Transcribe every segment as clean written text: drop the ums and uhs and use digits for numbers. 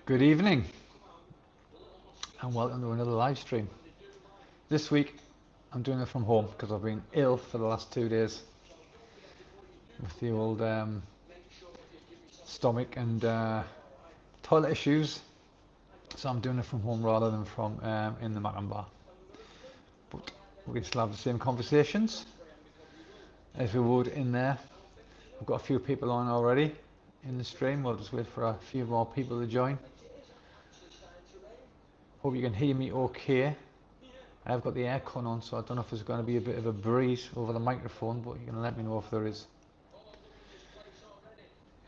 Good evening and welcome to another live stream. This week I'm doing it from home because I've been ill for the last 2 days with the old stomach and toilet issues, so I'm doing it from home rather than from in the Mackem bar. But we still have the same conversations as we would in there. We've got a few people on already in the stream. We'll just wait for a few more people to join. Hope you can hear me okay. I've got the aircon on, so I don't know if there's going to be a bit of a breeze over the microphone, but you can let me know if there is.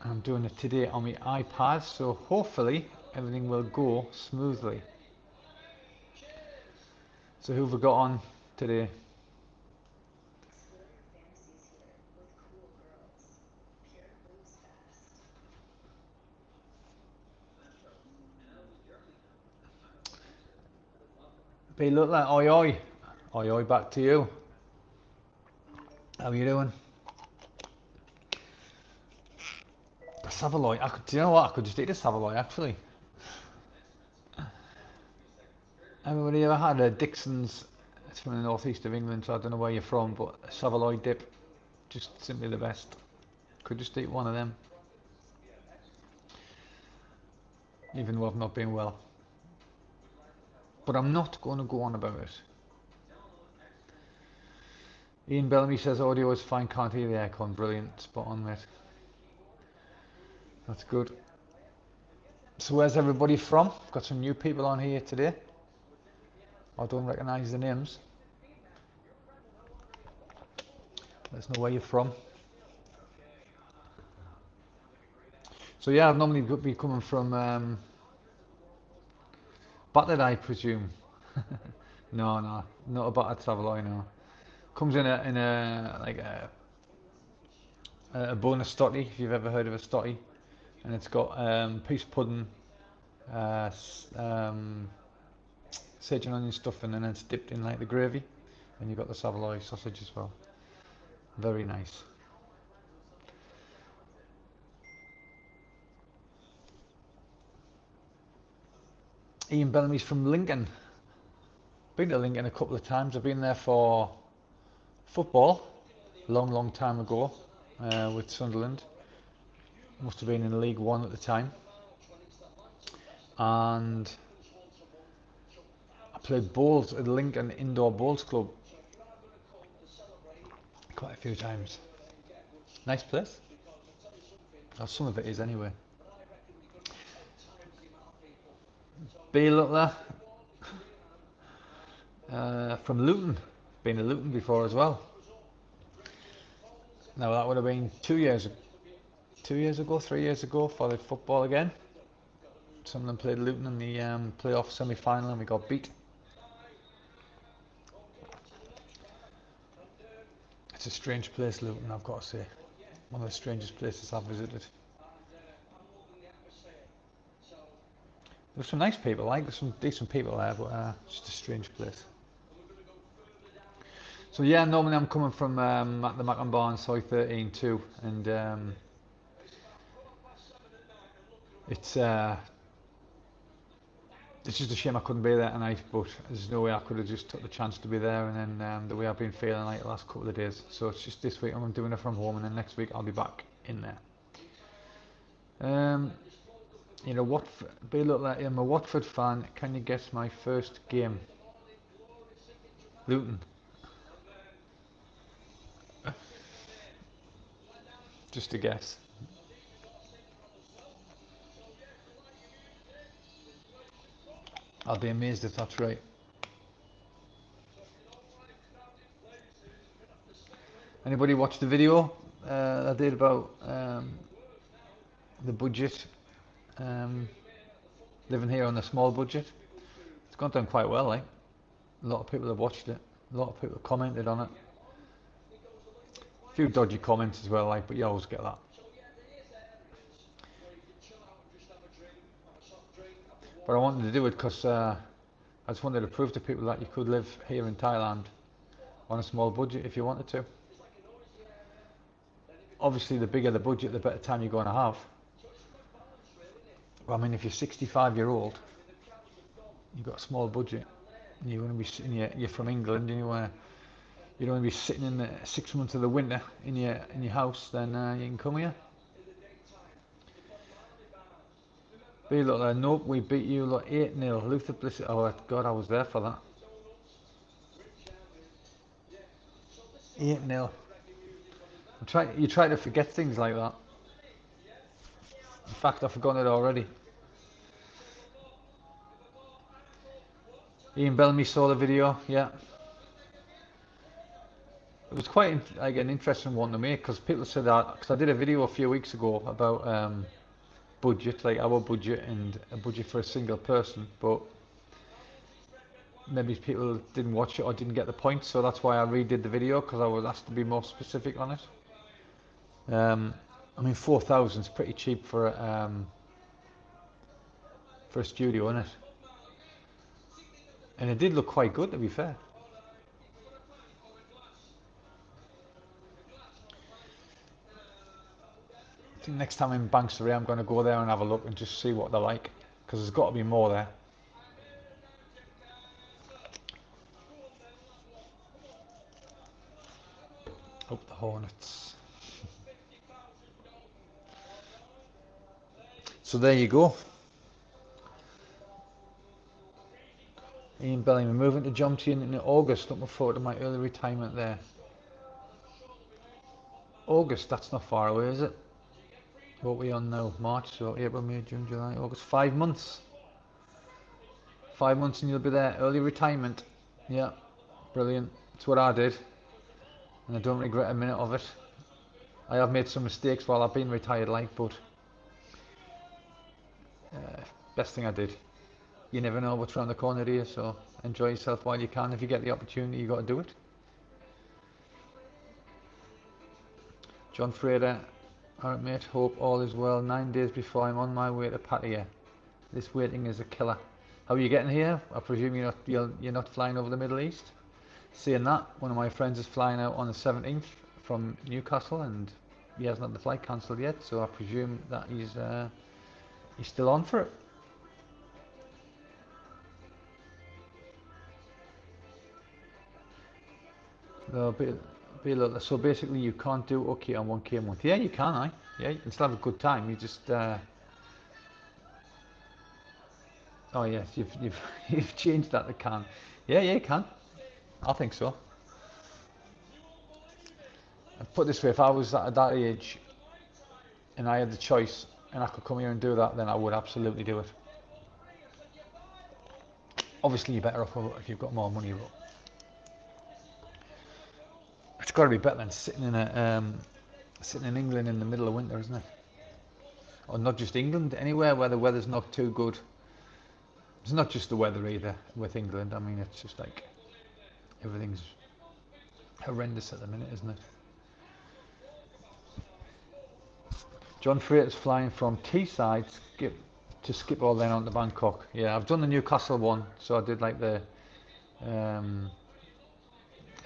I'm doing it today on my iPad, so hopefully everything will go smoothly. So who have we got on today? Be look like oi oi. Oi oi, back to you. How are you doing? A Savoy. Do you know what? I could just eat a Savoy actually. Everybody ever had a Dixon's? It's from the northeast of England, so I don't know where you're from, but a Savoy dip, just simply the best. Could just eat one of them, even though I've not been well. But I'm not going to go on about it. Ian Bellamy says audio is fine, can't hear the aircon. Brilliant, spot on, mate. That's good. So where's everybody from? Got some new people on here today. I don't recognise the names. Let us know where you're from. So yeah, I've normally be coming from battered, I presume. No, not a battered Savoy, no. Comes in a like a bonus stotty, if you've ever heard of a stotty, and it's got peas pudding, sage and onion stuffing, and then it's dipped in like the gravy, and you've got the Savoy sausage as well. Very nice. Ian Bellamy's from Lincoln. Been to Lincoln a couple of times. I've been there for football, long time ago, with Sunderland. Must have been in League One at the time. And I played bowls at the Lincoln Indoor Bowls Club quite a few times. Nice place. Or some of it is anyway. B Lutler from Luton. Been to Luton before as well. Now that would have been 2 years ago, 3 years ago for the football again. Some of them played Luton in the playoff semi-final and we got beat. It's a strange place, Luton, I've got to say. One of the strangest places I've visited. There's some nice people, there's some decent people there, but just a strange place. So yeah, normally I'm coming from the Mackem Bar in Soy 13 too, and it's just a shame I couldn't be there tonight, but there's no way I could have just took the chance to be there, and then the way I've been feeling like the last couple of days. So it's just this week I'm doing it from home, and then next week I'll be back in there. You know what? Be look like I'm a Watford fan. Can you guess my first game? Luton. Just a guess. I'll be amazed if that's right. Anybody watch the video I did about the budget, living here on a small budget? It's gone down quite well, like. A lot of people have watched it. A lot of people have commented on it. A few dodgy comments as well, like, but you always get that. But I wanted to do it because I just wanted to prove to people that you could live here in Thailand on a small budget if you wanted to. Obviously, the bigger the budget, the better time you're going to have. I mean, if you're 65-year-old, you've got a small budget, and you're going to be sitting, you're from England, and you don't want to be sitting in the 6 months of the winter in your house, then you can come here. Be look, nope, we beat you like 8-0. Luther Bliss. Oh God, I was there for that. 8-0. You try to forget things like that. In fact, I've forgotten it already. Ian Bellamy saw the video, yeah. It was quite like an interesting one to make, because people said that, because I did a video a few weeks ago about budget, like our budget and a budget for a single person, but maybe people didn't watch it or didn't get the point, so that's why I redid the video, because I was asked to be more specific on it. I mean, 4,000 is pretty cheap for a studio, isn't it? And it did look quite good, to be fair. I think next time in Bankstory, I'm going to go there and have a look and just see what they're like, because there's got to be more there. Up the Hornets. So there you go. Ian Bellamy moving to Jomtien in August. Looking forward to my early retirement there. August, that's not far away, is it? What are we on now? March, so April, May, June, July, August. 5 months. 5 months and you'll be there. Early retirement. Yeah, brilliant. That's what I did. And I don't regret a minute of it. I have made some mistakes while I've been retired, like, but best thing I did. You never know what's around the corner here, so enjoy yourself while you can. If you get the opportunity, you got to do it. John Fraser, alright mate, hope all is well. 9 days before I'm on my way to Pattaya. This waiting is a killer. How are you getting here? I presume you're not flying over the Middle East. Saying that, one of my friends is flying out on the 17th from Newcastle, and he hasn't had the flight cancelled yet, so I presume that he's still on for it. So basically you can't do okay on 1k a month. Yeah, you can, yeah, you can still have a good time. You just oh yes, you've changed that to can. Yeah, you can. I think so. And put it this way, if I was at that age and I had the choice and I could come here and do that, then I would absolutely do it. Obviously you're better off if you've got more money, but it's got to be better than sitting in England in the middle of winter, isn't it? Or not just England, anywhere where the weather's not too good. It's not just the weather either with England. I mean, it's just like everything's horrendous at the minute, isn't it? John Fraser's flying from Teesside to Schiphol then on to Bangkok. Yeah, I've done the Newcastle one, so I did like the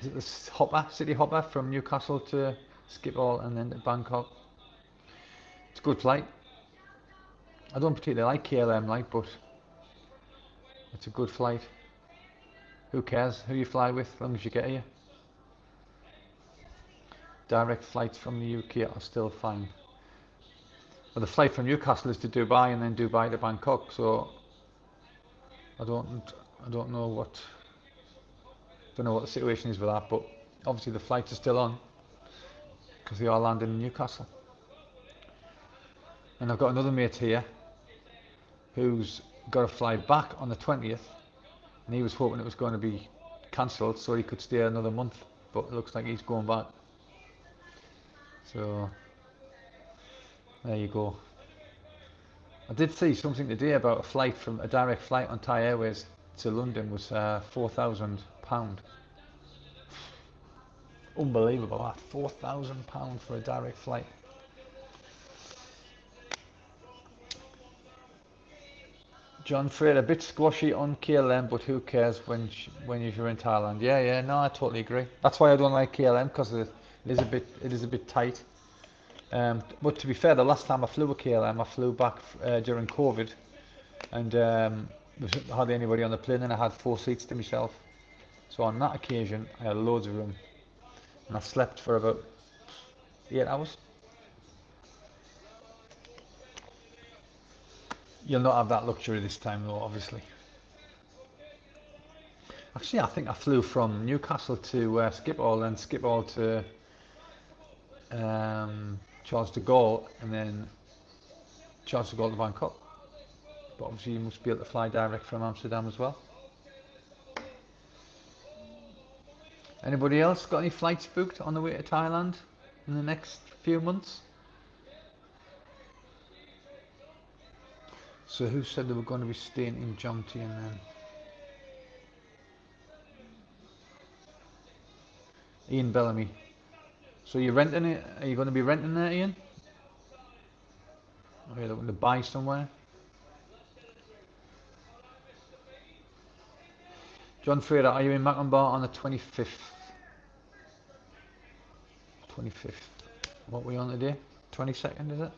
is it the city hopper from Newcastle to Schiphol and then to Bangkok. It's a good flight. I don't particularly like KLM, but it's a good flight. Who cares who you fly with, as long as you get here. Direct flights from the UK are still fine. Well, the flight from Newcastle is to Dubai and then Dubai to Bangkok, so I don't know what the situation is with that, but obviously the flights are still on because they are landing in Newcastle. And I've got another mate here who's got to fly back on the 20th, and he was hoping it was going to be cancelled so he could stay another month, but it looks like he's going back. So there you go. I did see something today about a direct flight on Thai Airways to London was £4,000. Unbelievable, that £4,000 for a direct flight. John Fraser, a bit squashy on KLM, but who cares when you're in Thailand? Yeah, no, I totally agree. That's why I don't like KLM, because it is a bit tight. But to be fair, the last time I flew with KLM, I flew back during COVID, and there wasn't hardly anybody on the plane, and I had 4 seats to myself. So on that occasion, I had loads of room, and I slept for about 8 hours. You'll not have that luxury this time, though, obviously. Actually, I think I flew from Newcastle to Schiphol, and Schiphol to Charles de Gaulle, and then Charles de Gaulle to Bangkok. But obviously, you must be able to fly direct from Amsterdam as well. Anybody else got any flights booked on the way to Thailand in the next few months? So who said they were going to be staying in Jomtien then? Ian Bellamy. So you're renting it? Are you going to be renting there, Ian? Or are you looking to buy somewhere? John Fraser, are you in Mackem on the 25th? 25th. What are we on today? 22nd, is it?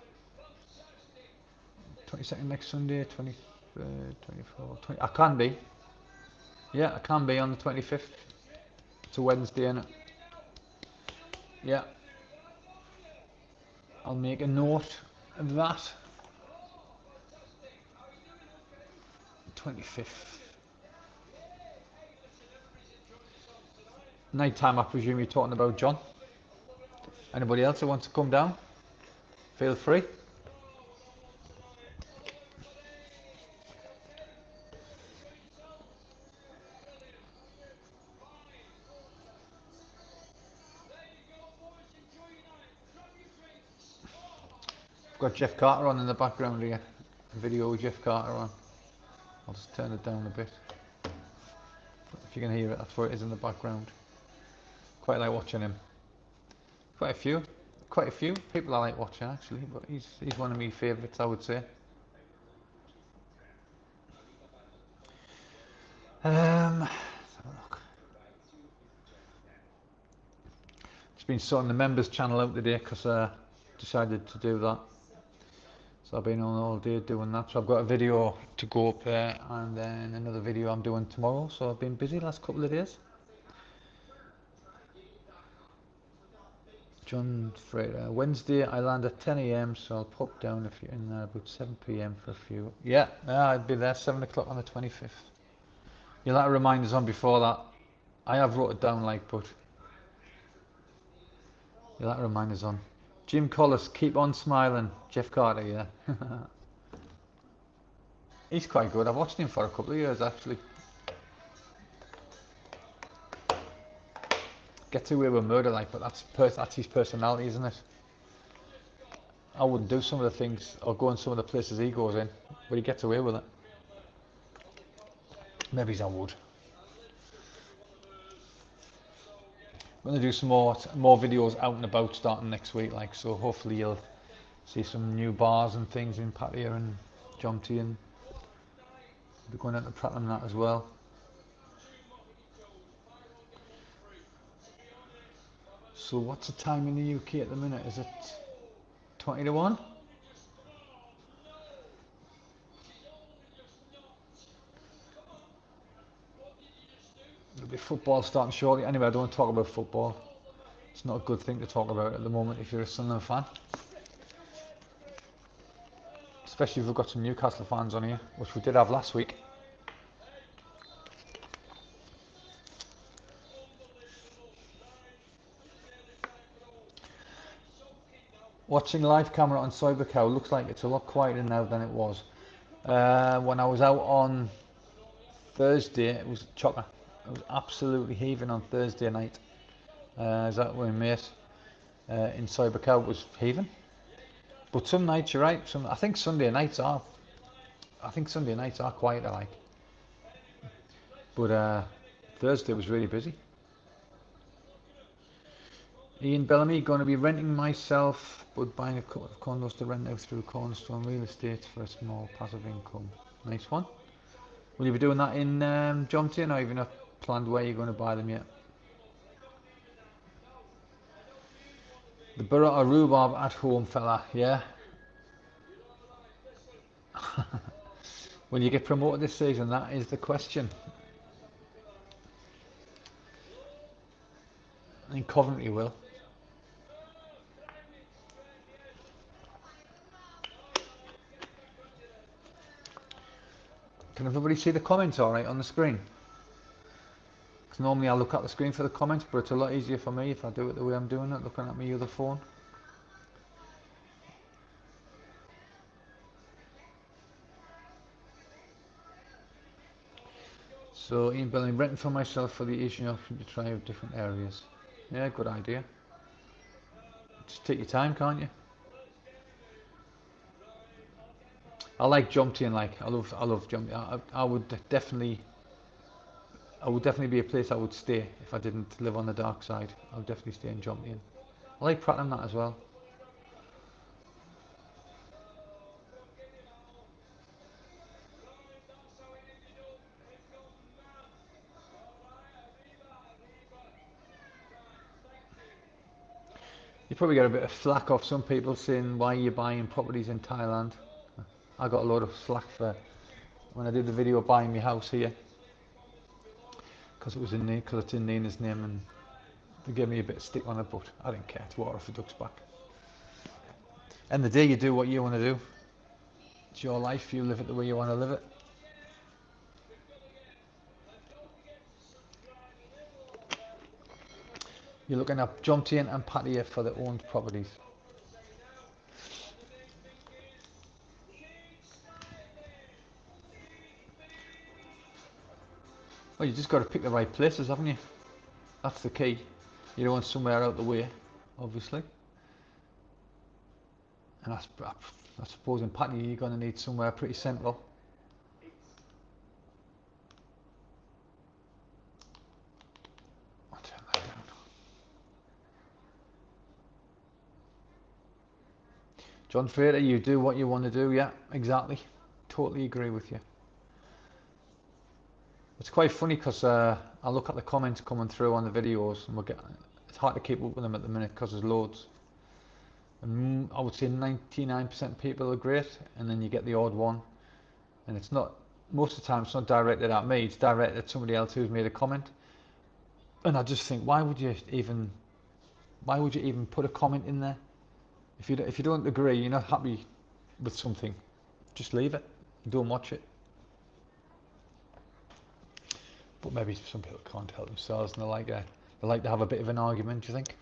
22nd next Sunday, 23rd, 24th, 20. I can be. Yeah, I can be on the 25th. It's a Wednesday, innit? Yeah. I'll make a note of that. 25th. Night time, I presume you're talking about, John. Anybody else who wants to come down? Feel free. I've got Jeff Carter on in the background here. A video with Jeff Carter on. I'll just turn it down a bit. If you can hear it, that's what it is in the background. Quite like watching him. Quite a few people I like watching actually, but he's one of my favourites, I would say. Let's have a look. Just been sorting the members channel out today because I decided to do that. So I've been on all day doing that. So I've got a video to go up there, and then another video I'm doing tomorrow. So I've been busy the last couple of days. John Fraser, Wednesday I land at 10 AM, so I'll pop down if you're in there about 7 PM for a few. Yeah, I'd be there 7 o'clock on the 25th. You'll have to remind us on before that. I have wrote it down like, but you'll have to remind us on. Jim Collis, keep on smiling. Jeff Carter, yeah. He's quite good. I've watched him for a couple of years actually. Gets away with murder like, but that's his personality, isn't it? I wouldn't do some of the things or go in some of the places he goes in, but he gets away with it. Maybe I would. I'm going to do some more videos out and about starting next week, like, so hopefully you'll see some new bars and things in Pattaya and Jomtien, and be going out to Prattam and that as well. So what's the time in the UK at the minute? Is it 20 to 1? There'll be football starting shortly. Anyway, I don't want to talk about football. It's not a good thing to talk about at the moment if you're a Sunderland fan. Especially if we've got some Newcastle fans on here, which we did have last week. Watching live camera on Cybercow looks like it's a lot quieter now than it was. When I was out on Thursday, it was chocker. It was absolutely heaving on Thursday night. Is that when mate in Cybercow was heaving? But some nights you're right. I think Sunday nights are quieter, like. But Thursday was really busy. Ian Bellamy, going to be renting myself, but buying a couple of condos to rent out through Cornerstone Real Estate for a small passive income. Nice one. Will you be doing that in Jomtien, or have you not planned where you're going to buy them yet? The borough of rhubarb at home, fella, yeah. Will you get promoted this season? That is the question. I think Coventry will. Can everybody see the comments all right on the screen? Because normally I look at the screen for the comments, but it's a lot easier for me if I do it the way I'm doing it, looking at my other phone. So Ian Belling, renting for myself for the Asian option to try out different areas. Yeah, good idea. Just take your time, can't you? I like Jomtien, like I love Jomtien. I would definitely be a place I would stay if I didn't live on the dark side. I would definitely stay in Jomtien. I like Pratnam that as well. You probably get a bit of flack off some people saying why you're buying properties in Thailand. I got a lot of slack for when I did the video buying my house here because it's in Nina's name, and they gave me a bit of stick on it, but I didn't care. It's water off the duck's back. And the day you do what you want to do, it's your life. You live it the way you want to live it. You're looking at Jomtien and Pattaya for the owned properties. Well, you just got to pick the right places, haven't you? That's the key. You don't want somewhere out the way, obviously. And I suppose in Pattaya you're going to need somewhere pretty central. I'll turn that down. John Frater, you do what you want to do. Yeah, exactly. Totally agree with you. It's quite funny because I look at the comments coming through on the videos, and it's hard to keep up with them at the minute because there's loads. And I would say 99% of people are great, and then you get the odd one, and it's not, most of the time it's not directed at me, it's directed at somebody else who's made a comment. And I just think, why would you even put a comment in there? If you don't agree, you're not happy with something, just leave it, don't watch it. But maybe some people can't help themselves, and they like to have a bit of an argument. Do you think?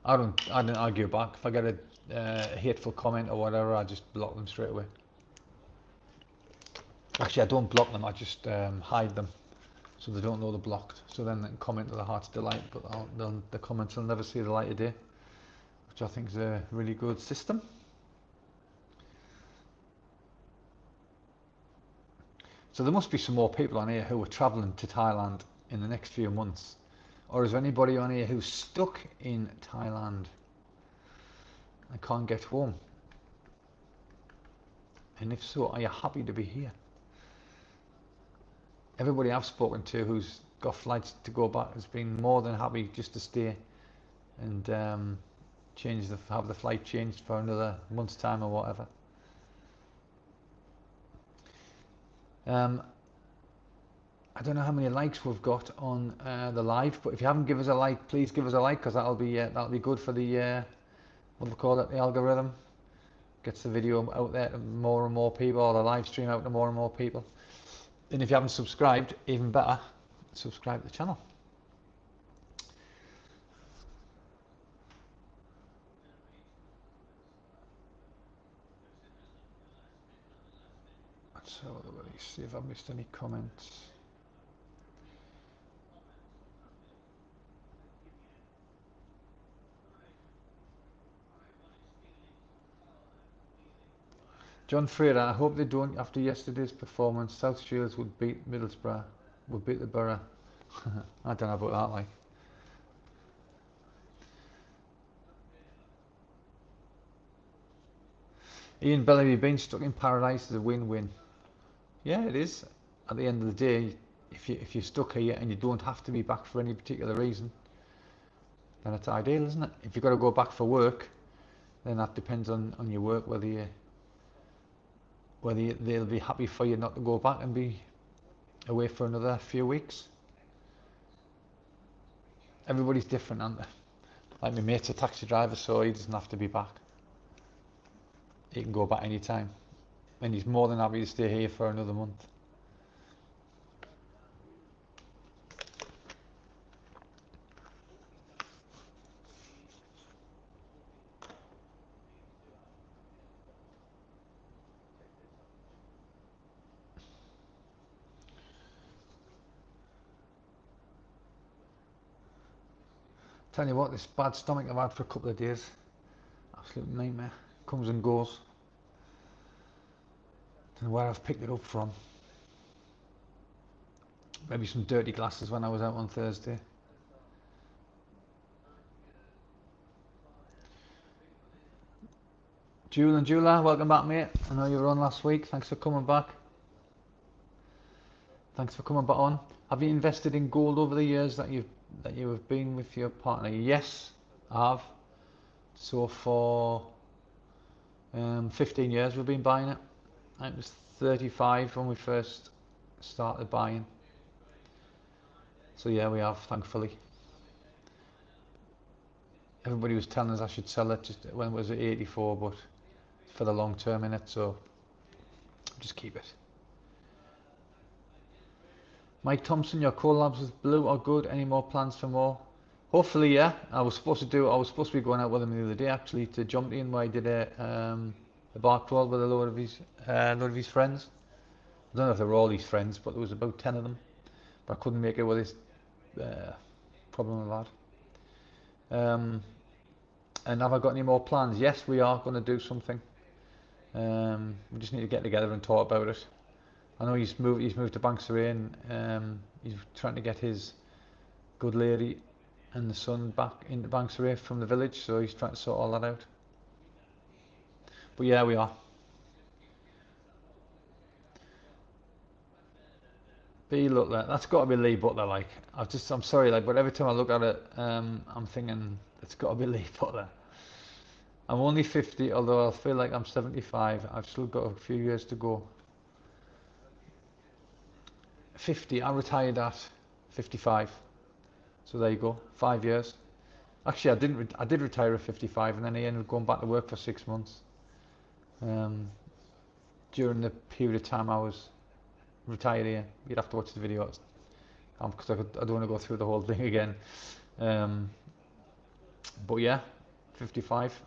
I don't argue back. If I get a hateful comment or whatever, I just block them straight away. Actually, I don't block them. I just hide them, so they don't know they're blocked. So then they can comment to their heart's delight, but the comments will never see the light of day, which I think is a really good system. So there must be some more people on here who are travelling to Thailand in the next few months. Or is there anybody on here who's stuck in Thailand and can't get home? And if so, are you happy to be here? Everybody I've spoken to who's got flights to go back has been more than happy just to stay and have the flight changed for another month's time or whatever. I don't know how many likes we've got on the live, but if you haven't given us a like, please give us a like, because that'll be good for the what do we call it, the algorithm. Gets the video out there to more and more people, or the live stream out to more and more people. And if you haven't subscribed, even better, subscribe to the channel. Let's have a look, see if I've missed any comments. John Fraser, I hope they don't. After yesterday's performance, South Shields would beat Middlesbrough, would beat the Borough. I don't know about that, like. Ian Bellamy, being stuck in paradise is a win-win. Yeah, it is. At the end of the day, if you're stuck here and you don't have to be back for any particular reason, then it's ideal, isn't it? If you've got to go back for work, then that depends on your work, they'll be happy for you not to go back and be away for another few weeks. Everybody's different, aren't they? Like my mate's a taxi driver, so he doesn't have to be back. He can go back anytime. And he's more than happy to stay here for another month. Tell you what, this bad stomach I've had for a couple of days, absolute nightmare. Comes and goes. Don't know where I've picked it up from. Maybe some dirty glasses when I was out on Thursday. Julia, welcome back, mate. I know you were on last week. Thanks for coming back. Thanks for coming back on. Have you invested in gold over the years that you have been with your partner? Yes, I have. So for 15 years we've been buying it. I was 35 when we first started buying. So yeah, we have, thankfully. Everybody was telling us I should sell it just when it was at 84, but for the long term in it, so just keep it. Mike Thompson, your collabs with Blue are good. Any more plans for more? Hopefully, yeah. I was supposed to be going out with him the other day actually to jump in where I did a bar crawl with a load of his friends. I don't know if they were all his friends, but there was about 10 of them. But I couldn't make it with this problem I've had. And have I got any more plans? Yes, we are going to do something. We just need to get together and talk about it. I know he's moved to Banksray and he's trying to get his good lady and the son back into Banksray from the village, so he's trying to sort all that out. But yeah, we are. B Butler, that's got to be Lee Butler. Like, I'm sorry, like, but every time I look at it, I'm thinking it's got to be Lee Butler. I'm only 50, although I feel like I'm 75. I've still got a few years to go. 50, I retired at 55. So there you go, 5 years. Actually, I did retire at 55, and then I ended up going back to work for 6 months. During the period of time I was retired here, you'd have to watch the video because I don't want to go through the whole thing again. But yeah, 55,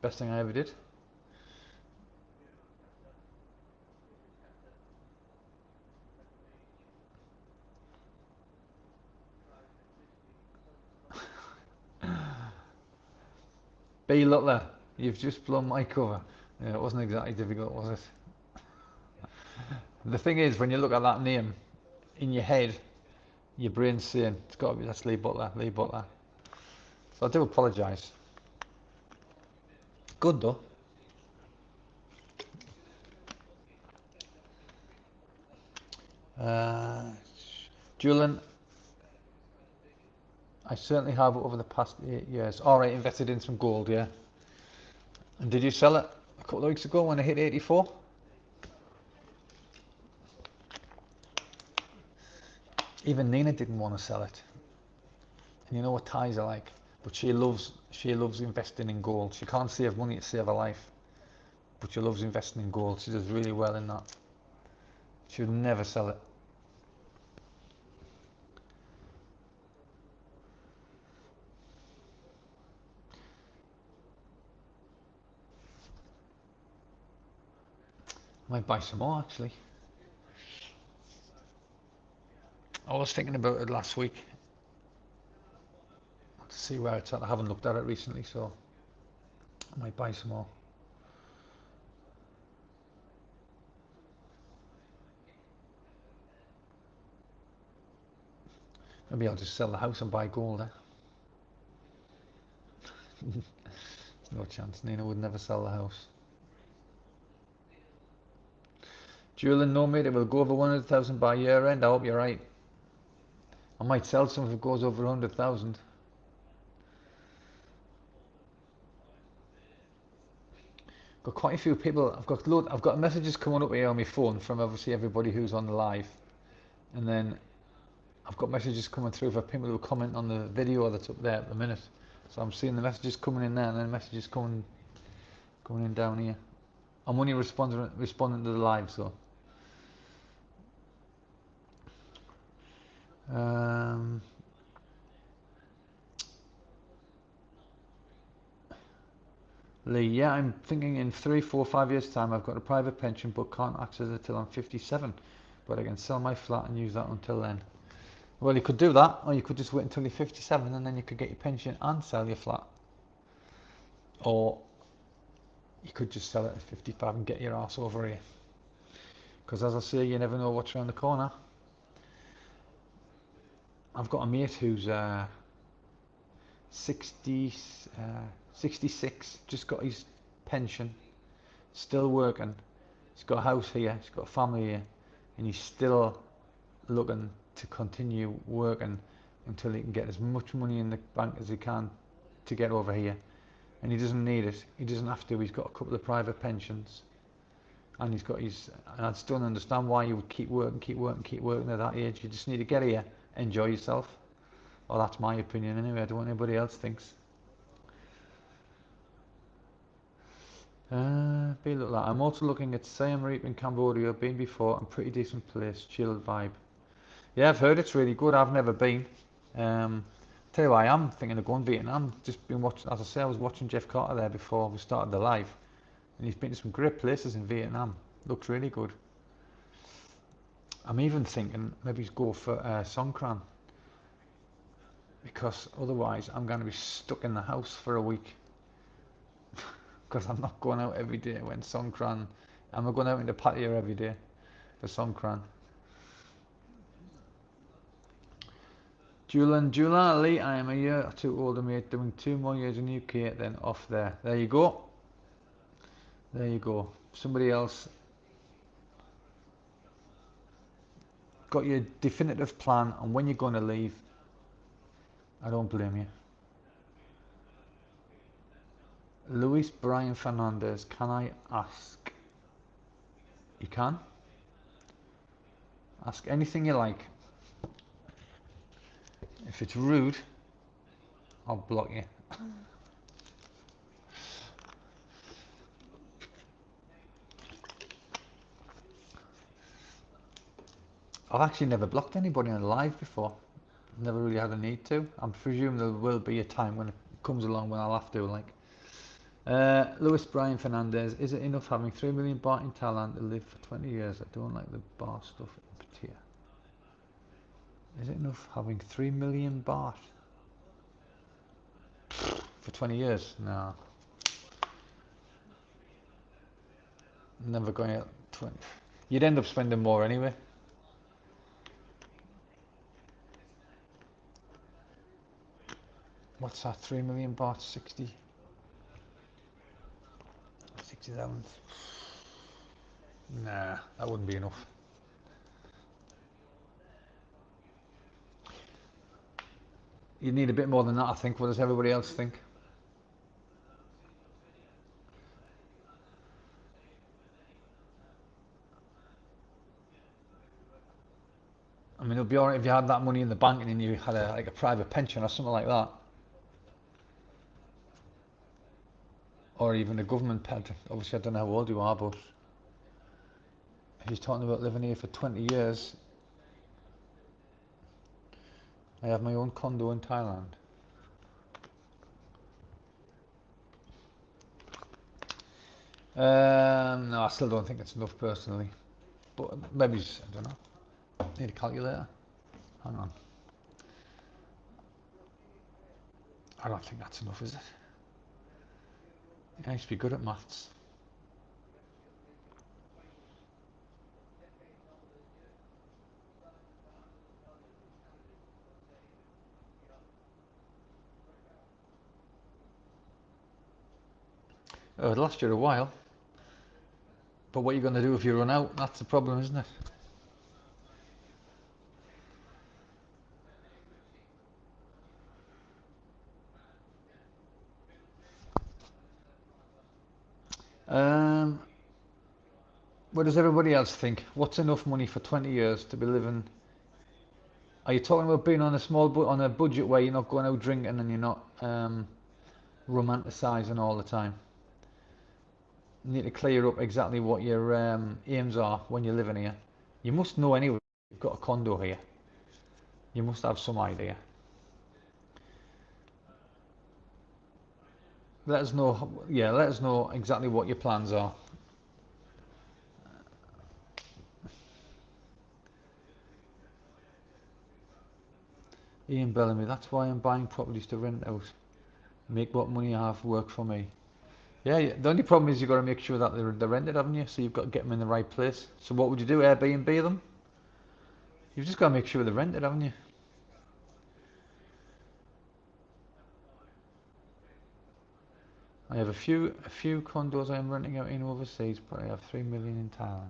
best thing I ever did. B Lutler, you've just blown my cover. Yeah, it wasn't exactly difficult, was it? The thing is, when you look at that name in your head, your brain's saying it's got to be that's Lee Butler, Lee Butler. So I do apologise. Good though. Julian, I certainly have over the past 8 years. All right, invested in some gold, yeah. And did you sell it a couple of weeks ago when I hit 84? Even Nina didn't want to sell it. And you know what ties are like? But she loves investing in gold. She can't save money to save her life, but she loves investing in gold. She does really well in that. She would never sell it. I might buy some more actually. I was thinking about it last week to see where it's at. I haven't looked at it recently, so I might buy some more. Maybe I'll just sell the house and buy gold, eh? No chance. Nina would never sell the house. Julian, no mate, it will go over 100,000 by year end. I hope you're right. I might sell some if it goes over 100,000. got quite a few people. I've got messages coming up here on my phone from obviously everybody who's on the live, and then I've got messages coming through for people who comment on the video that's up there at the minute. So I'm seeing the messages coming in there, and then messages coming in down here. I'm only responding to the live, so. Lee, yeah, I'm thinking in 3, 4, 5 years' time I've got a private pension but can't access it till I'm 57. But I can sell my flat and use that until then. Well, you could do that, or you could just wait until you're 57 and then you could get your pension and sell your flat. Or you could just sell it at 55 and get your arse over here. Because as I say, you never know what's around the corner. I've got a mate who's 66, just got his pension, still working. He's got a house here, he's got a family here, and he's still looking to continue working until he can get as much money in the bank as he can to get over here. And he doesn't need it, he doesn't have to. He's got a couple of private pensions, and he's got his, and I just don't understand why you would keep working at that age. You just need to get here, enjoy yourself. Well, that's my opinion anyway. I don't know what anybody else thinks. Look like I'm also looking at Siem Reap in Cambodia. Been before, and pretty decent place, chilled vibe. Yeah, I've heard it's really good. I've never been. Tell you why, I am thinking of going to Vietnam. Just been watching, as I say, I was watching Jeff Carter there before we started the live, and he's been to some great places in Vietnam. Looks really good. I'm even thinking maybe go for Songkran, because otherwise I'm going to be stuck in the house for a week. Because I'm not going out every day when Songkran. I'm not going out into Pattaya every day for Songkran. Julian Lee, I am a year or two older, mate, doing 2 more years in UK, then off there. There you go. There you go. Somebody else got your definitive plan on when you're going to leave. I don't blame you. Luis Brian Fernandez, can I ask? You can. Ask anything you like. If it's rude, I'll block you. I've actually never blocked anybody on live before. Never really had a need to. I'm presuming there will be a time when it comes along when I'll have to, like. Luis Brian Fernandez, is it enough having 3 million baht in Thailand to live for 20 years? I don't like the bar stuff in Pattaya. Is it enough having 3 million baht for 20 years? No. Never going out 20. You'd end up spending more anyway. What's that? 3 million baht? 60,000. Nah, that wouldn't be enough. You need a bit more than that, I think. What does everybody else think? I mean, it'd be alright if you had that money in the bank and then you had like a private pension or something like that. Or even a government pension. Obviously, I don't know how old you are, but if he's talking about living here for 20 years, I have my own condo in Thailand. No, I still don't think it's enough personally. But maybe, I don't know. Need a calculator. Hang on. I don't think that's enough, is it? I used to be good at maths. Oh, it'll last you a while. But what are you going to do if you run out? That's the problem, isn't it? Um, what does everybody else think? What's enough money for 20 years to be living? Are you talking about being on a on a budget where you're not going out drinking and you're not romanticising all the time? You need to clear up exactly what your aims are when you're living here. You must know anyway. You've got a condo here. You must have some idea. Let us know. Yeah, let us know exactly what your plans are. Ian Bellamy. That's why I'm buying properties to rent out. Make what money I have work for me. Yeah, yeah. The only problem is you've got to make sure that they're rented, haven't you? So you've got to get them in the right place. So what would you do? Airbnb them? You've just got to make sure they're rented, haven't you? I have a few condos I am renting out in overseas, but I have 3 million in Thailand.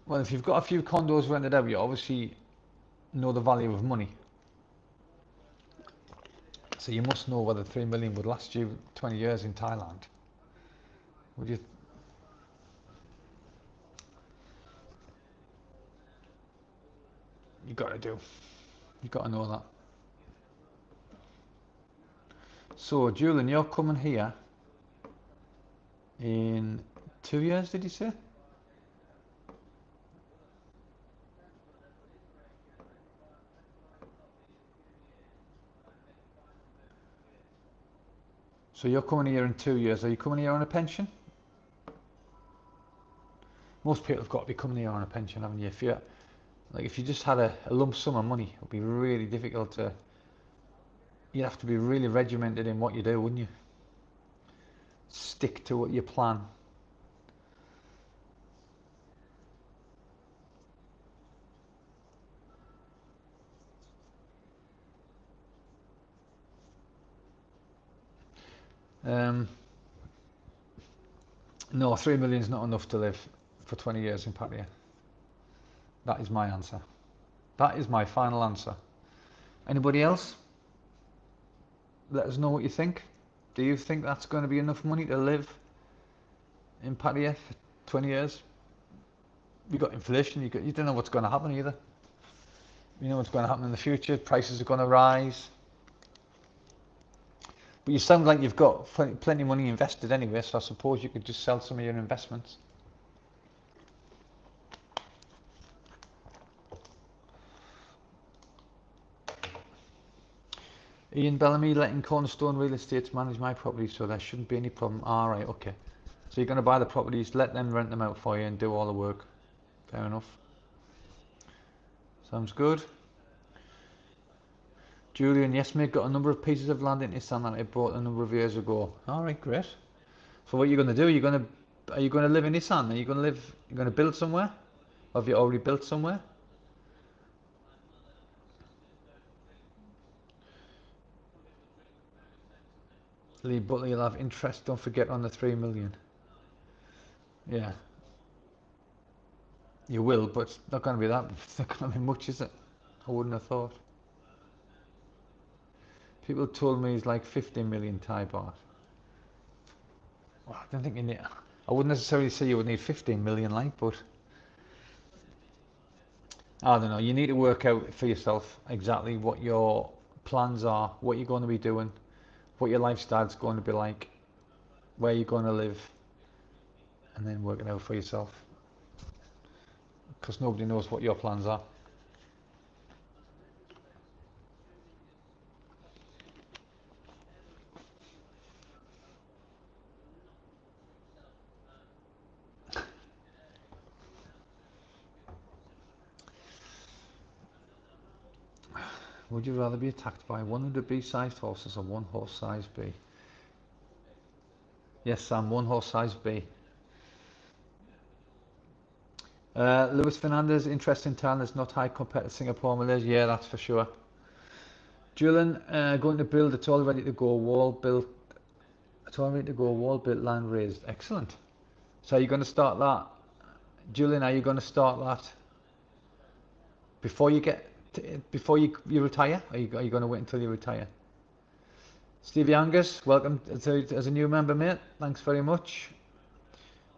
Well, if you've got a few condos rented out, you obviously know the value of money. So you must know whether 3 million would last you 20 years in Thailand. Would you? You got to do. You got to know that. So, Julian, you're coming here in 2 years, did you say? So you're coming here in 2 years. Are you coming here on a pension? Most people have got to be coming here on a pension, haven't you? If you just had a lump sum of money, it would be really difficult to. You'd have to be really regimented in what you do, wouldn't you? Stick to what you plan. Um, no, 3 million is not enough to live for 20 years in Pattaya. That is my answer. That is my final answer. Anybody else? Let us know what you think. Do you think that's going to be enough money to live in Pattaya for 20 years? You got inflation. You don't know what's going to happen either. You know what's going to happen in the future. Prices are going to rise. But you sound like you've got plenty of money invested anyway, so I suppose you could just sell some of your investments. Ian Bellamy, letting Cornerstone Real Estate manage my properties, so there shouldn't be any problem. All right, okay. So you're going to buy the properties, let them rent them out for you and do all the work. Fair enough. Sounds good. Julian, yes mate, got a number of pieces of land in Isan that I bought a number of years ago. All right, great. So what are you going to do? Are you going to live in Isan? You're going to build somewhere? Or have you already built somewhere? Lee Butler, you'll have interest, don't forget, on the 3 million. Yeah, you will, but it's not going to be that. It's not going to be much, is it? I wouldn't have thought. People told me he's like 15 million Thai baht. Well, I don't think you need. I wouldn't necessarily say you would need 15 million, like, but I don't know. You need to work out for yourself exactly what your plans are, what you're going to be doing, what your lifestyle's going to be like, where you're going to live, and then work it out for yourself. Because nobody knows what your plans are. Would you rather be attacked by 100 bee-sized horses or one horse-sized bee? Yes, Sam, one horse-sized bee. Luis Fernandez, interest in Thailand is not high compared to Singapore, Malaysia. Yeah, that's for sure. Julian, going to build. It's all ready to go. Wall built. It's all ready to go. Wall built, land raised. Excellent. So are you going to start that, Julian? Are you going to start that before you get before you retire? Are you going to wait until you retire? Stevie Angus, welcome as a new member, mate. Thanks very much.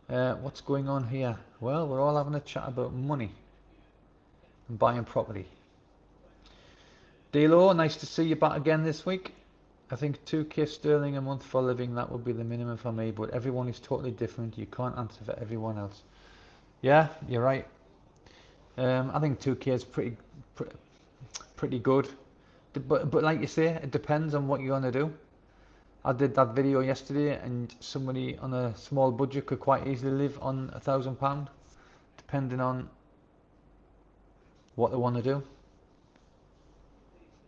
What's going on here? Well, we're all having a chat about money and buying property. Delo, nice to see you back again this week. I think 2k sterling a month for a living, that would be the minimum for me, but everyone is totally different. You can't answer for everyone else. Yeah, you're right. I think 2k is pretty good. But like you say, it depends on what you're going to do. I did that video yesterday, and somebody on a small budget could quite easily live on £1,000, depending on what they want to do.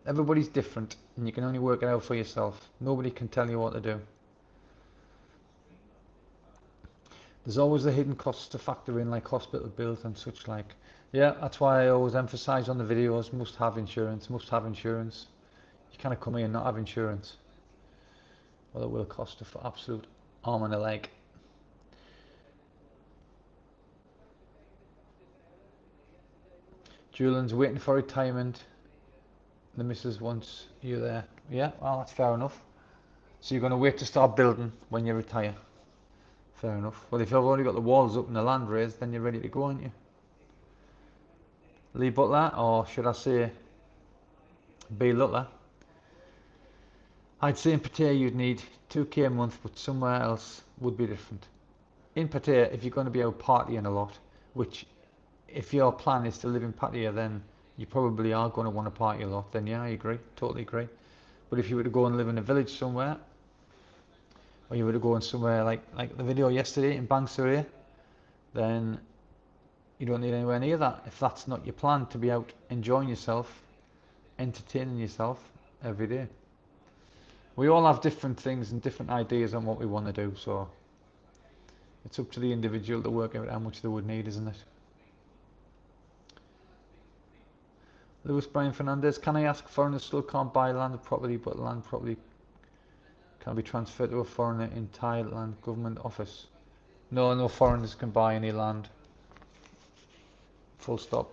Everybody's different, and you can only work it out for yourself. Nobody can tell you what to do. There's always the hidden costs to factor in, like hospital bills and such like. Yeah, that's why I always emphasize on the videos, must have insurance, must have insurance. You can't come here and not have insurance. Well, it will cost an absolute arm and a leg. Julian's waiting for retirement. The missus wants you there. Yeah, well, that's fair enough. So you're going to wait to start building when you retire. Fair enough. Well, if you've already got the walls up and the land raised, then you're ready to go, aren't you? Lee Butler, or should I say B Lutler? I'd say in Pattaya you'd need 2k a month, but somewhere else would be different. In Pattaya, if you're going to be out partying a lot, which if your plan is to live in Pattaya, then you probably are going to want to party a lot, then yeah, I agree, totally agree. But if you were to go and live in a village somewhere, or you were to go in somewhere like the video yesterday in Bangsaria, then you don't need anywhere near that. If that's not your plan, to be out enjoying yourself, entertaining yourself every day. We all have different things and different ideas on what we want to do, so it's up to the individual to work out how much they would need, isn't it? Lewis Brian Fernandez, can I ask, foreigners still can't buy land property, but land property can be transferred to a foreigner in Thailand government office? No foreigners can buy any land. Full stop.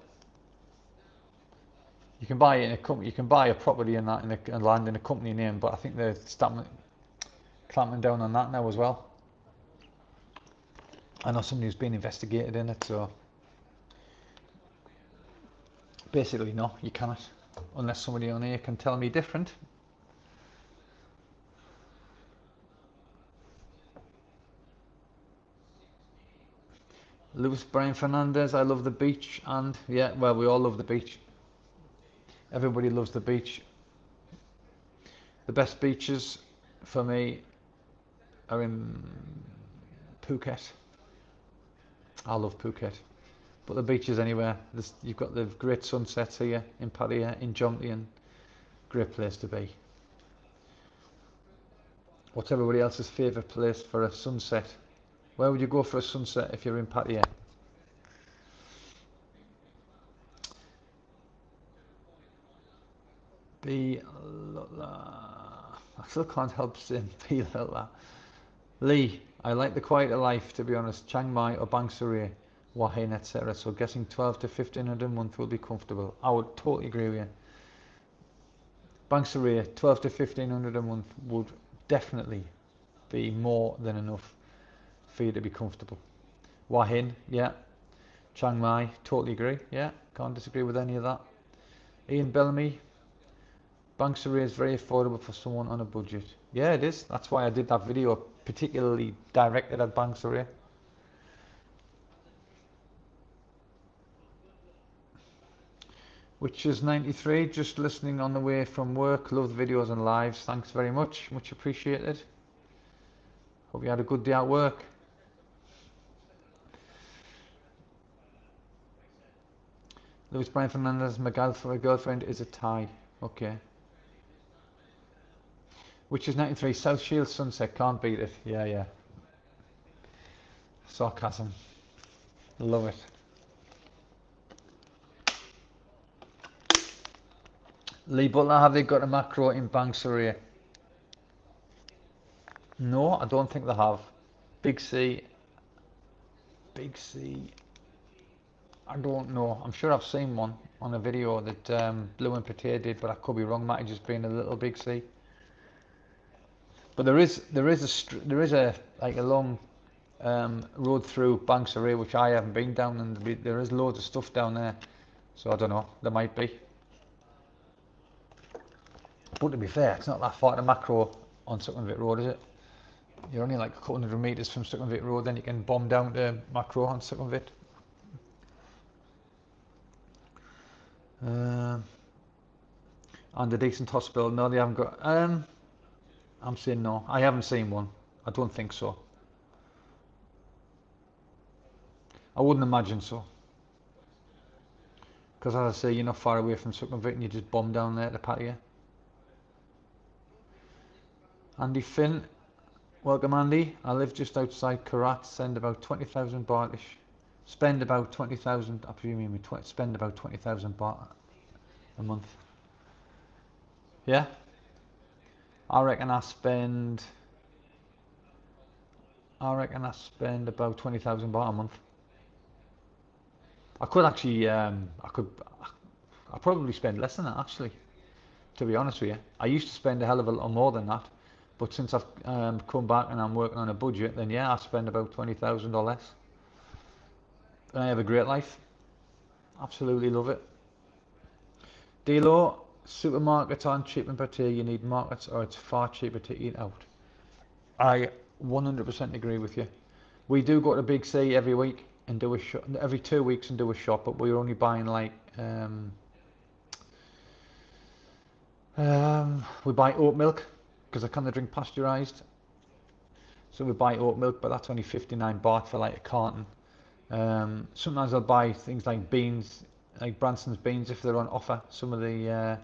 You can buy it in a company. You can buy a property in that in a land in a company name, but I think they're clamping down on that now as well. I know somebody who's been investigated in it, so basically no, you cannot, unless somebody on here can tell me different. Lewis Brian Fernandez, I love the beach, and yeah, well, we all love the beach. Everybody loves the beach. The best beaches for me are in Phuket. I love Phuket, but the beaches anywhere. You've got the great sunsets here in Pattaya, in Jomtien. Great place to be. What's everybody else's favourite place for a sunset? Where would you go for a sunset if you're in Pattaya? I still can't help saying Be Lee, I like the quieter life, to be honest. Chiang Mai or Bang Sue, Wahin, etc. So guessing 12 to 1500 a month will be comfortable. I would totally agree with you. Bang Sue, 12 to 1500 a month would definitely be more than enough for you to be comfortable. Wahin, yeah. Chiang Mai, totally agree. Yeah, can't disagree with any of that. Ian Bellamy, Bang Sue is very affordable for someone on a budget. Yeah, it is. That's why I did that video particularly directed at Bang Sue. Which is 93, just listening on the way from work. Love the videos and lives. Thanks very much. Much appreciated. Hope you had a good day at work. Lewis Brian Fernandez, my girlfriend is a Thai. Okay. Which is 93, South Shield Sunset, can't beat it. Yeah. Sarcasm. Love it. Lee Butler, have they got a macro in Bang Sue? No, I don't think they have. Big C. I don't know. I'm sure I've seen one on a video that Blue and Pattaya did, but I could be wrong. Might have just been a little big sea. But there is a like a long road through Banks Array, which I haven't been down, and there is loads of stuff down there. So I don't know. There might be. But to be fair, it's not that far to Macro on Suckenvit Road, is it? You're only like a couple hundred metres from Suckenvit Road, then you can bomb down to Macro on Suckenvit. And a decent hospital. No, they haven't got. I'm saying no. I haven't seen one. I don't think so. I wouldn't imagine so. Because as I say, you're not far away from Suckenvit and you just bomb down there to Pattaya. Andy Finn, welcome Andy. I live just outside Karat. Spend about 20,000 baht. Spend about 20,000. I presume you mean spend about 20,000 baht a month. Yeah. I reckon I spend about 20,000 baht a month. I could actually, I probably spend less than that actually, to be honest with you. I used to spend a hell of a lot more than that, but since I've come back and I'm working on a budget, then yeah, I spend about 20,000 or less. And I have a great life. Absolutely love it. Dilo, supermarkets aren't cheap in Pattaya. You need markets or it's far cheaper to eat out. I 100% agree with you. We do go to Big C every week and do a shop, every 2 weeks and do a shop, but we're only buying like we buy oat milk because I can't drink pasteurized, so we buy oat milk, but that's only 59 baht for like a carton. Sometimes I'll buy things like beans, like Branson's beans if they're on offer. Some of the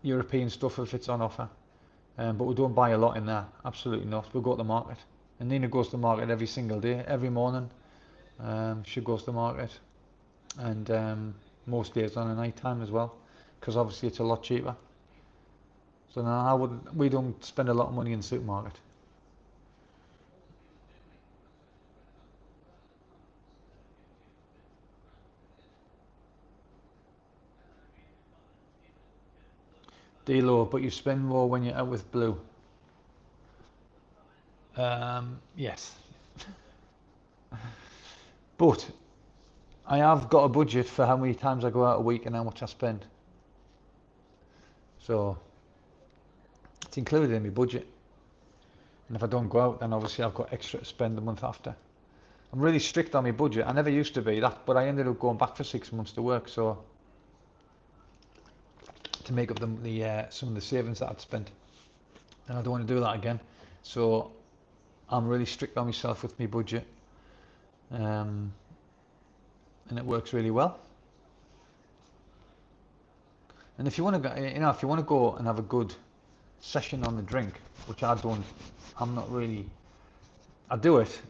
European stuff if it's on offer, but we don't buy a lot in there. Absolutely not. We'll go to the market, and Nina goes to the market every single day, every morning. She goes to the market, and most days on a night time as well, because obviously it's a lot cheaper. So no, we don't spend a lot of money in the supermarket. D-Low, but you spend more when you're out with Blue. Yes. But I have got a budget for how many times I go out a week and how much I spend. So it's included in my budget. And if I don't go out, then obviously I've got extra to spend the month after. I'm really strict on my budget. I never used to be that, but I ended up going back for 6 months to work, so to make up the some of the savings that I'd spent. And I don't want to do that again. So I'm really strict on myself with my budget. And it works really well. And if you want to go, if you want to go and have a good session on the drink, which I don't, I'm not really, I do it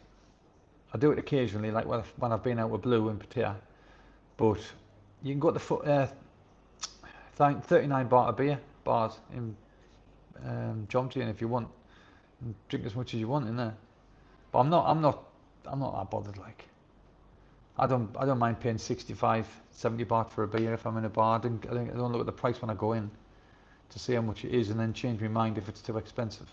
occasionally, like when I've been out with Blue in Pattaya, but you can go to the 39 baht a beer bars in Jomtien if you want, and drink as much as you want in there. But I'm not that bothered. Like, I don't mind paying 65, 70 baht for a beer if I'm in a bar. I don't look at the price when I go in to see how much it is and then change my mind if it's too expensive.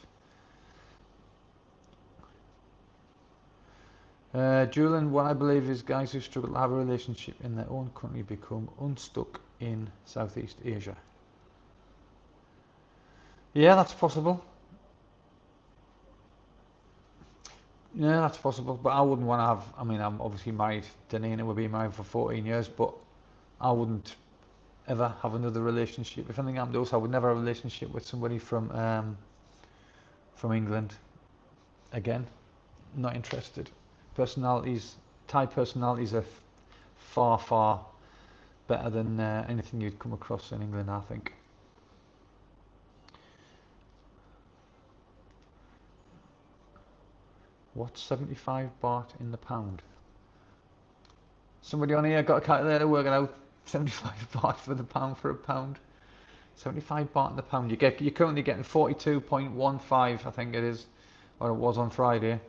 Julian, what I believe is guys who struggle to have a relationship in their own country become unstuck in Southeast Asia. Yeah, that's possible. Yeah, that's possible, but I wouldn't want to have, I mean, I'm obviously married to Nina, we've been married for 14 years, but I wouldn't ever have another relationship. If anything happened to us, I would never have a relationship with somebody from England again. Not interested. Thai personalities are far, far better than anything you'd come across in England, I think. What's 75 baht in the pound? Somebody on here got a calculator working out 75 baht for the pound for a pound. 75 baht in the pound. You're currently getting 42.15, I think it is, or it was on Friday,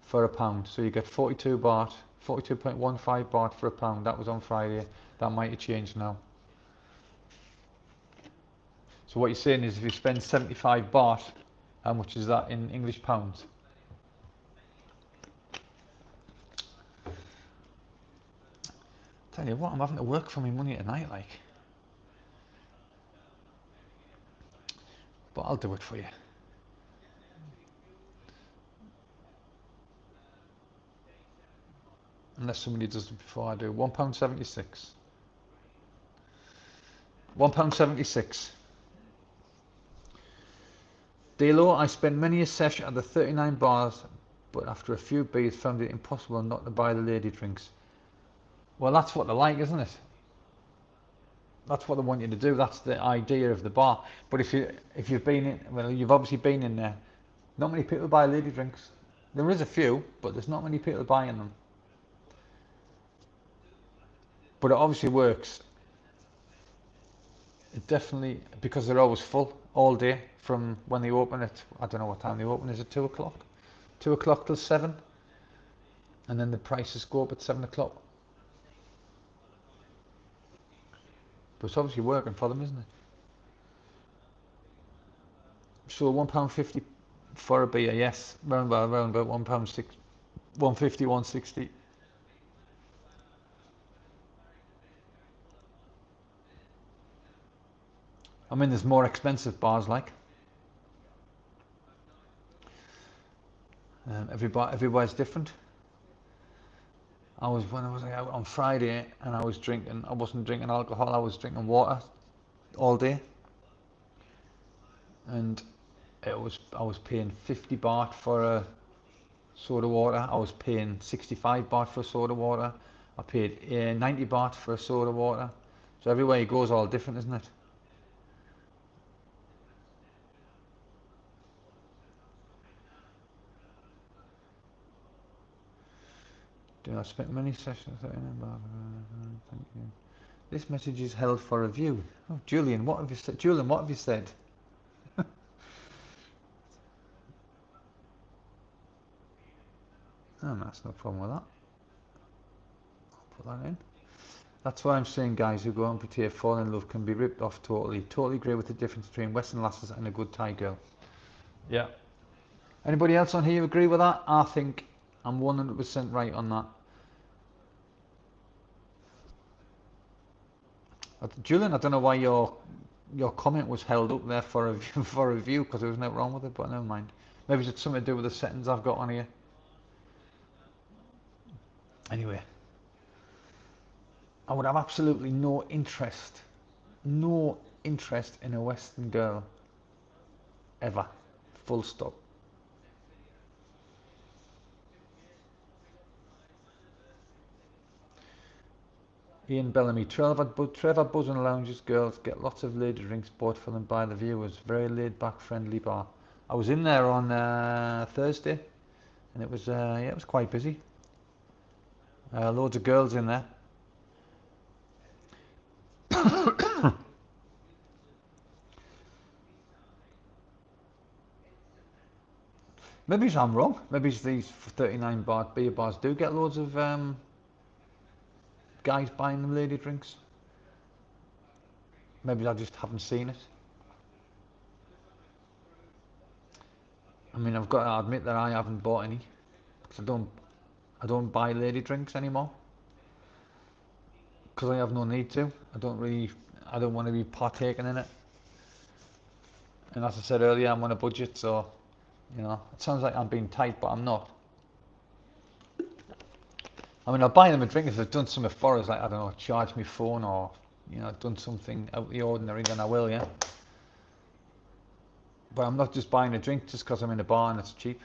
for a pound. So you get 42 baht 42.15 baht for a pound. That was on Friday. That might have changed now. So what you're saying is if you spend 75 baht, how much is that in English pounds? Tell you what, I'm having to work for my money tonight, like. But I'll do it for you. Unless somebody does it before I do. £1.76. £1.76. Delo, I spent many a sesh at the 39 bars, but after a few beers found it impossible not to buy the lady drinks. Well, that's what they like, isn't it? That's what they want you to do. That's the idea of the bar. But if you've been in, well, you've obviously been in there. Not many people buy lady drinks. There is a few, but there's not many people buying them. But it obviously works. It definitely, because they're always full all day from when they open it. I don't know what time they open. Is it 2 o'clock? 2 o'clock till 7? And then the prices go up at 7 o'clock. But it's obviously working for them, isn't it? So £1.50 for a beer, yes. Round about £1.60, 150, 160. I mean, there's more expensive bars like. Everybody's different. When I was out on Friday and I wasn't drinking alcohol, I was drinking water all day. And I was paying 50 baht for a soda water. I was paying 65 baht for a soda water. I paid 90 baht for a soda water. So everywhere you go is all different, isn't it? I spent many sessions. Thank you. This message is held for review. Oh, Julian, what have you said? Julian, what have you said? Oh, that's no problem with that. I'll put that in. That's why I'm saying guys who go on Pattaya fall in love can be ripped off totally. Totally agree with the difference between Western lasses and a good Thai girl. Yeah. Anybody else on here agree with that? I think I'm 100% right on that. Julian, I don't know why your comment was held up there for a review because there was nothing wrong with it, but never mind. Maybe it's something to do with the settings I've got on here. Anyway, I would have absolutely no interest in a Western girl ever. Full stop. Ian Bellamy, Trevor Buzzing Lounges girls get lots of lady drinks bought for them by the viewers. Very laid back, friendly bar. I was in there on Thursday, and it was it was quite busy. Loads of girls in there. Maybe I'm wrong. Maybe these 39 baht beer bars do get loads of guys buying them lady drinks. Maybe I just haven't seen it. I mean, I've got to admit that I haven't bought any because I don't buy lady drinks anymore because I have no need to. I don't want to be partaking in it. And as I said earlier, I'm on a budget, so you know, it sounds like I'm being tight, but I'm not. I mean, I'll buy them a drink if they've done something for us, like, I don't know, charge my phone or, you know, done something out of the ordinary, then I will, yeah. But I'm not just buying a drink just because I'm in a bar and it's cheap.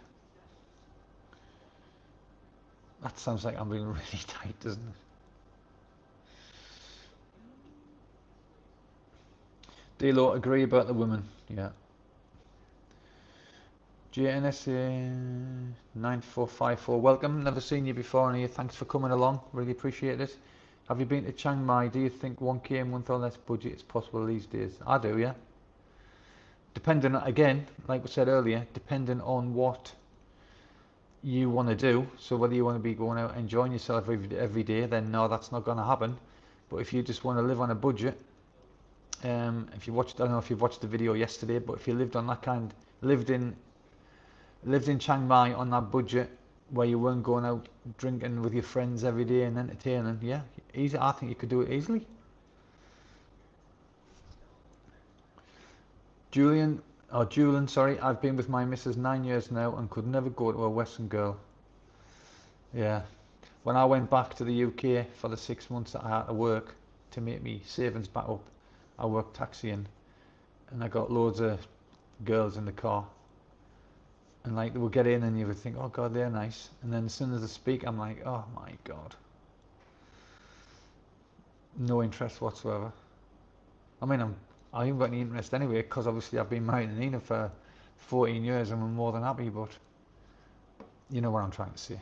That sounds like I'm being really tight, doesn't it? D-Lo, agree about the women, yeah. JNS 9454, welcome, never seen you before on here, thanks for coming along, really appreciate it. Have you been to Chiang Mai? Do you think 1k a month or less budget is possible these days? I do, yeah. Depending, again, like we said earlier, depending on what you want to do. So whether you want to be going out enjoying yourself every day, then no, that's not going to happen. But if you just want to live on a budget, if you watched, I don't know if you watched the video yesterday, but if you lived on that kind, lived in lived in Chiang Mai on that budget, where you weren't going out drinking with your friends every day and entertaining, yeah, easy. I think you could do it easily. Julian, sorry, I've been with my missus 9 years now and could never go to a Western girl. Yeah. When I went back to the UK for the 6 months that I had to work to make me savings back up, I worked taxiing and I got loads of girls in the car. And like they would get in and you would think, oh God, they're nice. And then as soon as they speak, I'm like, oh my God. No interest whatsoever. I mean, I haven't got any interest anyway because obviously I've been married to Nina for 14 years and I'm more than happy, but you know what I'm trying to say.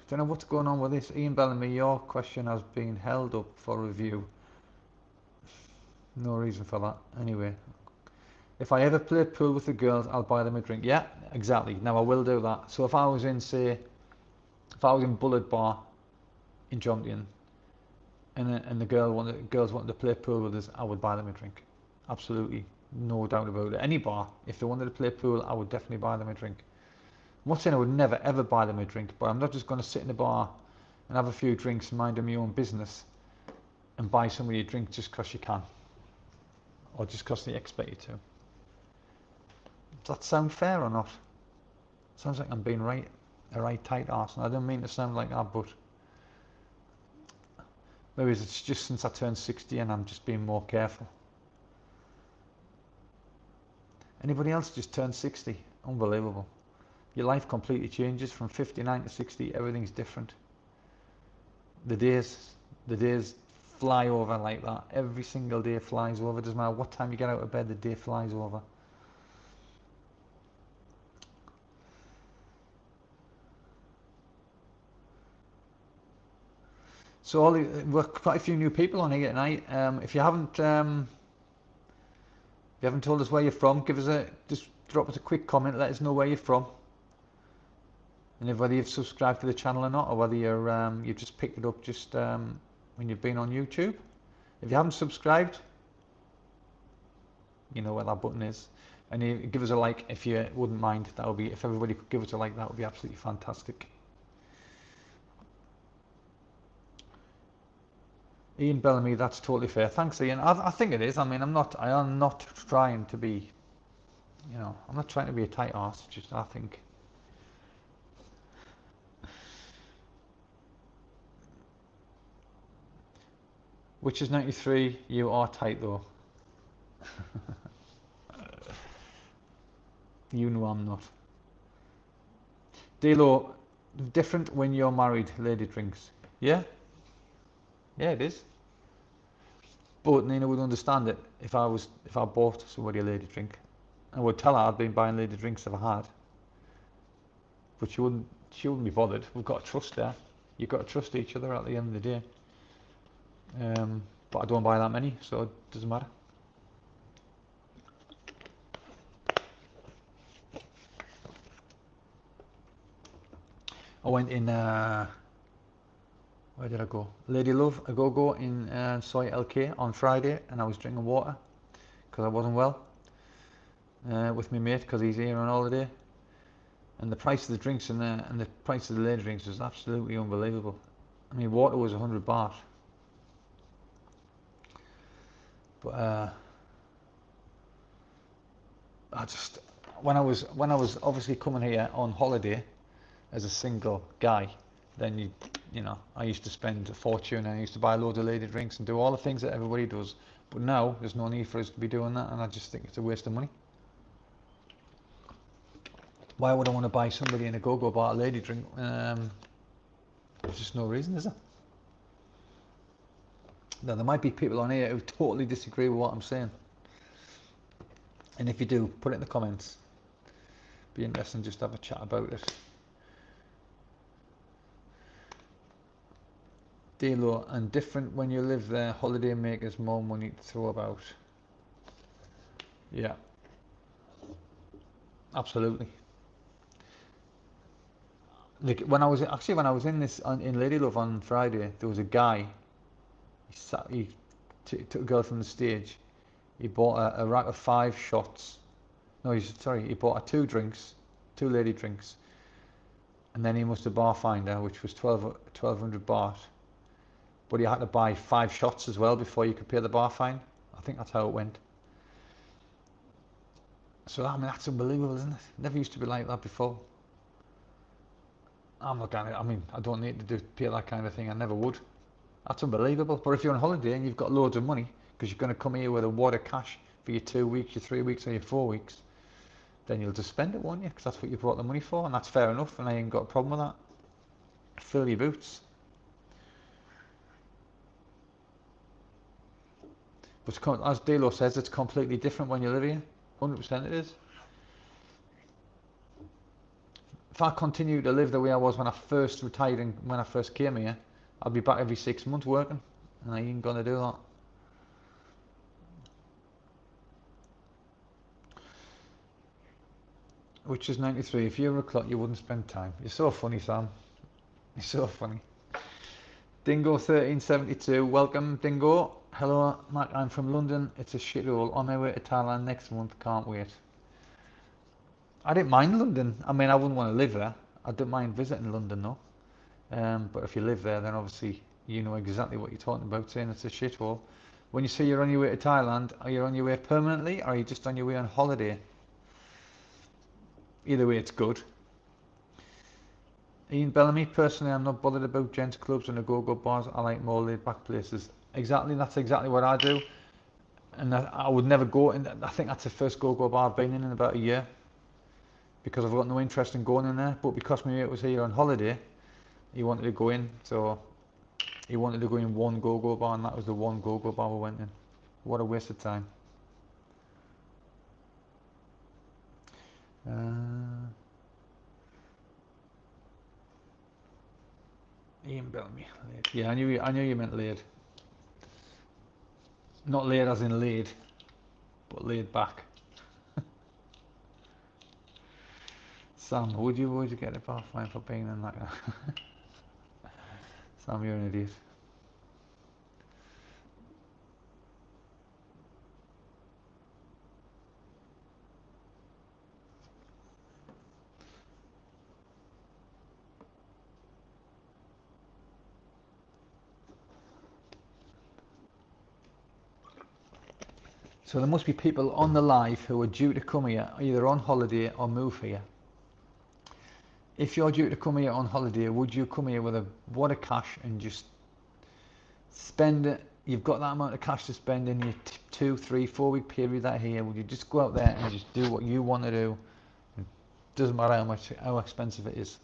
Don't know what's going on with this. Ian Bellamy, your question has been held up for review. No reason for that. Anyway, if I ever play pool with the girls, I'll buy them a drink. Yeah, exactly. Now I will do that. So if I was in, say, if I was in Bullet Bar in Jomtien and the girls wanted to play pool with us, I would buy them a drink. Absolutely, no doubt about it. Any bar, if they wanted to play pool, I would definitely buy them a drink. I'm not saying I would never ever buy them a drink, but I'm not just going to sit in a bar and have a few drinks and mind my own business and buy somebody a drink just because you can, or just because they expect you to. Does that sound fair or not? Sounds like I'm being a right tight arse, and I don't mean to sound like that, but maybe it's just since I turned 60 and I'm just being more careful. Anybody else just turned 60? Unbelievable. Your life completely changes from 59 to 60. Everything's different. The days fly over like that. Every single day flies over. Doesn't matter what time you get out of bed, the day flies over. So we're quite a few new people on here tonight. If you haven't told us where you're from, just drop us a quick comment. Let us know where you're from, and whether you've subscribed to the channel or not, or whether you've just picked it up just when you've been on YouTube. If you haven't subscribed, you know where that button is, and you give us a like if you wouldn't mind. That would be, if everybody could give us a like, that would be absolutely fantastic. Ian Bellamy, that's totally fair. Thanks, Ian. I think it is. I mean, I am not trying to be, I'm not trying to be a tight arse. Just I think. Which is 93. You are tight though. You know I'm not. Delo, different when you're married. Lady drinks. Yeah, yeah, it is. But Nina would understand it if I bought somebody a lady drink. I would tell her I'd been buying lady drinks if I had. But she wouldn't be bothered. We've got to trust there. You've got to trust each other at the end of the day. But I don't buy that many, so it doesn't matter. I went in, where did I go? Lady Love, a go-go in Soy LK on Friday, and I was drinking water because I wasn't well with my mate because he's here on holiday. And the price of the drinks and the price of the lady drinks was absolutely unbelievable. I mean, water was 100 baht. But I just, when I was obviously coming here on holiday as a single guy, then I used to spend a fortune and I used to buy loads of lady drinks and do all the things that everybody does. But now there's no need for us to be doing that, and I just think it's a waste of money. Why would I want to buy somebody in a go-go bar a lady drink? There's just no reason, is there? Now there might be people on here who totally disagree with what I'm saying, and if you do, put it in the comments. Be interesting just to have a chat about it. Delo, and different when you live there. Holiday makers more money to throw about. Yeah. Absolutely. Like when I was in this in Lady Love on Friday, there was a guy. He took a girl from the stage. He bought a rack of 5 shots. No, he bought her 2 drinks, 2 lady drinks, and then he must have bar fined her, which was 1200 baht. But he had to buy 5 shots as well before you could pay the bar fine. I think that's how it went. So I mean that's unbelievable, isn't it? Never used to be like that before. I'm not gonna. I mean, I don't need to pay that kind of thing. I never would. That's unbelievable. But if you're on holiday and you've got loads of money, because you're going to come here with a wad of cash for your 2 weeks, your 3 weeks, or your 4 weeks, then you'll just spend it, won't you? Because that's what you brought the money for, and that's fair enough. And I ain't got a problem with that. Fill your boots. But as Delo says, it's completely different when you live here. 100% it is. If I continue to live the way I was when I first retired and when I first came here, I'll be back every 6 months working, and I ain't gonna do that. Which is 93. If you were a clock, you wouldn't spend time. You're so funny, Sam. You're so funny. Dingo 1372, welcome Dingo. Hello, Mac, I'm from London. It's a shithole. On my way to Thailand next month. Can't wait. I didn't mind London. I mean, I wouldn't want to live there. I don't mind visiting London though. But if you live there, then obviously you know exactly what you're talking about, saying it's a shithole. When you say you're on your way to Thailand, are you on your way permanently, or are you just on your way on holiday? Either way, it's good. Ian Bellamy, personally, I'm not bothered about gents clubs and the go-go bars. I like more laid-back places. Exactly, that's exactly what I do. And I would never go in. I think that's the first go-go bar I've been in about a year, because I've got no interest in going in there. But because my mate was here on holiday, he wanted to go in, so he wanted to go in one go-go bar, and that was the one go-go bar we went in. What a waste of time. Ian Bellamy, laid. Yeah, I knew you meant laid. Not laid as in laid, but laid back. Sam, would you get a bar fine for being in that? Sam, you're an idiot. So there must be people on the live who are due to come here, either on holiday or move here. If you're due to come here on holiday, would you come here with a wad of cash and just spend it? You've got that amount of cash to spend in your 2, 3, 4 week period that here. Would you just go out there and just do what you want to do? It doesn't matter how expensive it is.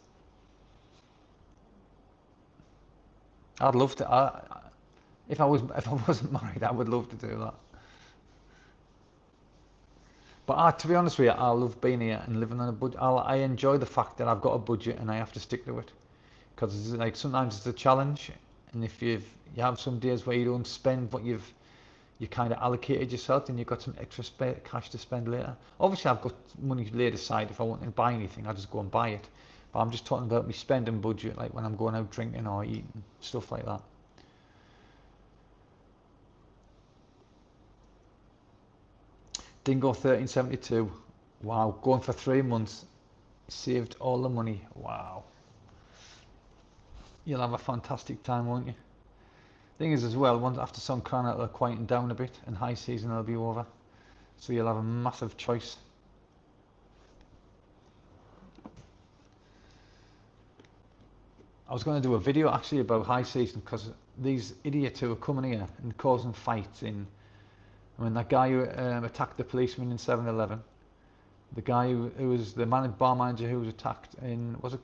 I'd love to. If I wasn't married, I would love to do that. But to be honest with you, I love being here and living on a budget. I enjoy the fact that I've got a budget and I have to stick to it, because like sometimes it's a challenge, and if you have some days where you don't spend what you kind of allocated yourself, and you've got some extra cash to spend later. Obviously, I've got money laid aside. If I want to buy anything, I just go and buy it. But I'm just talking about my spending budget, like when I'm going out drinking or eating, stuff like that. Dingo 1372. Wow, going for 3 months, saved all the money. Wow. You'll have a fantastic time, won't you? Thing is as well, once after some crown it'll quieten down a bit and high season will be over. So you'll have a massive choice. I was going to do a video actually about high season, because these idiots who are coming here and causing fights in, I mean that guy who attacked the policeman in 7-Eleven, the guy who was the bar manager who was attacked in, was it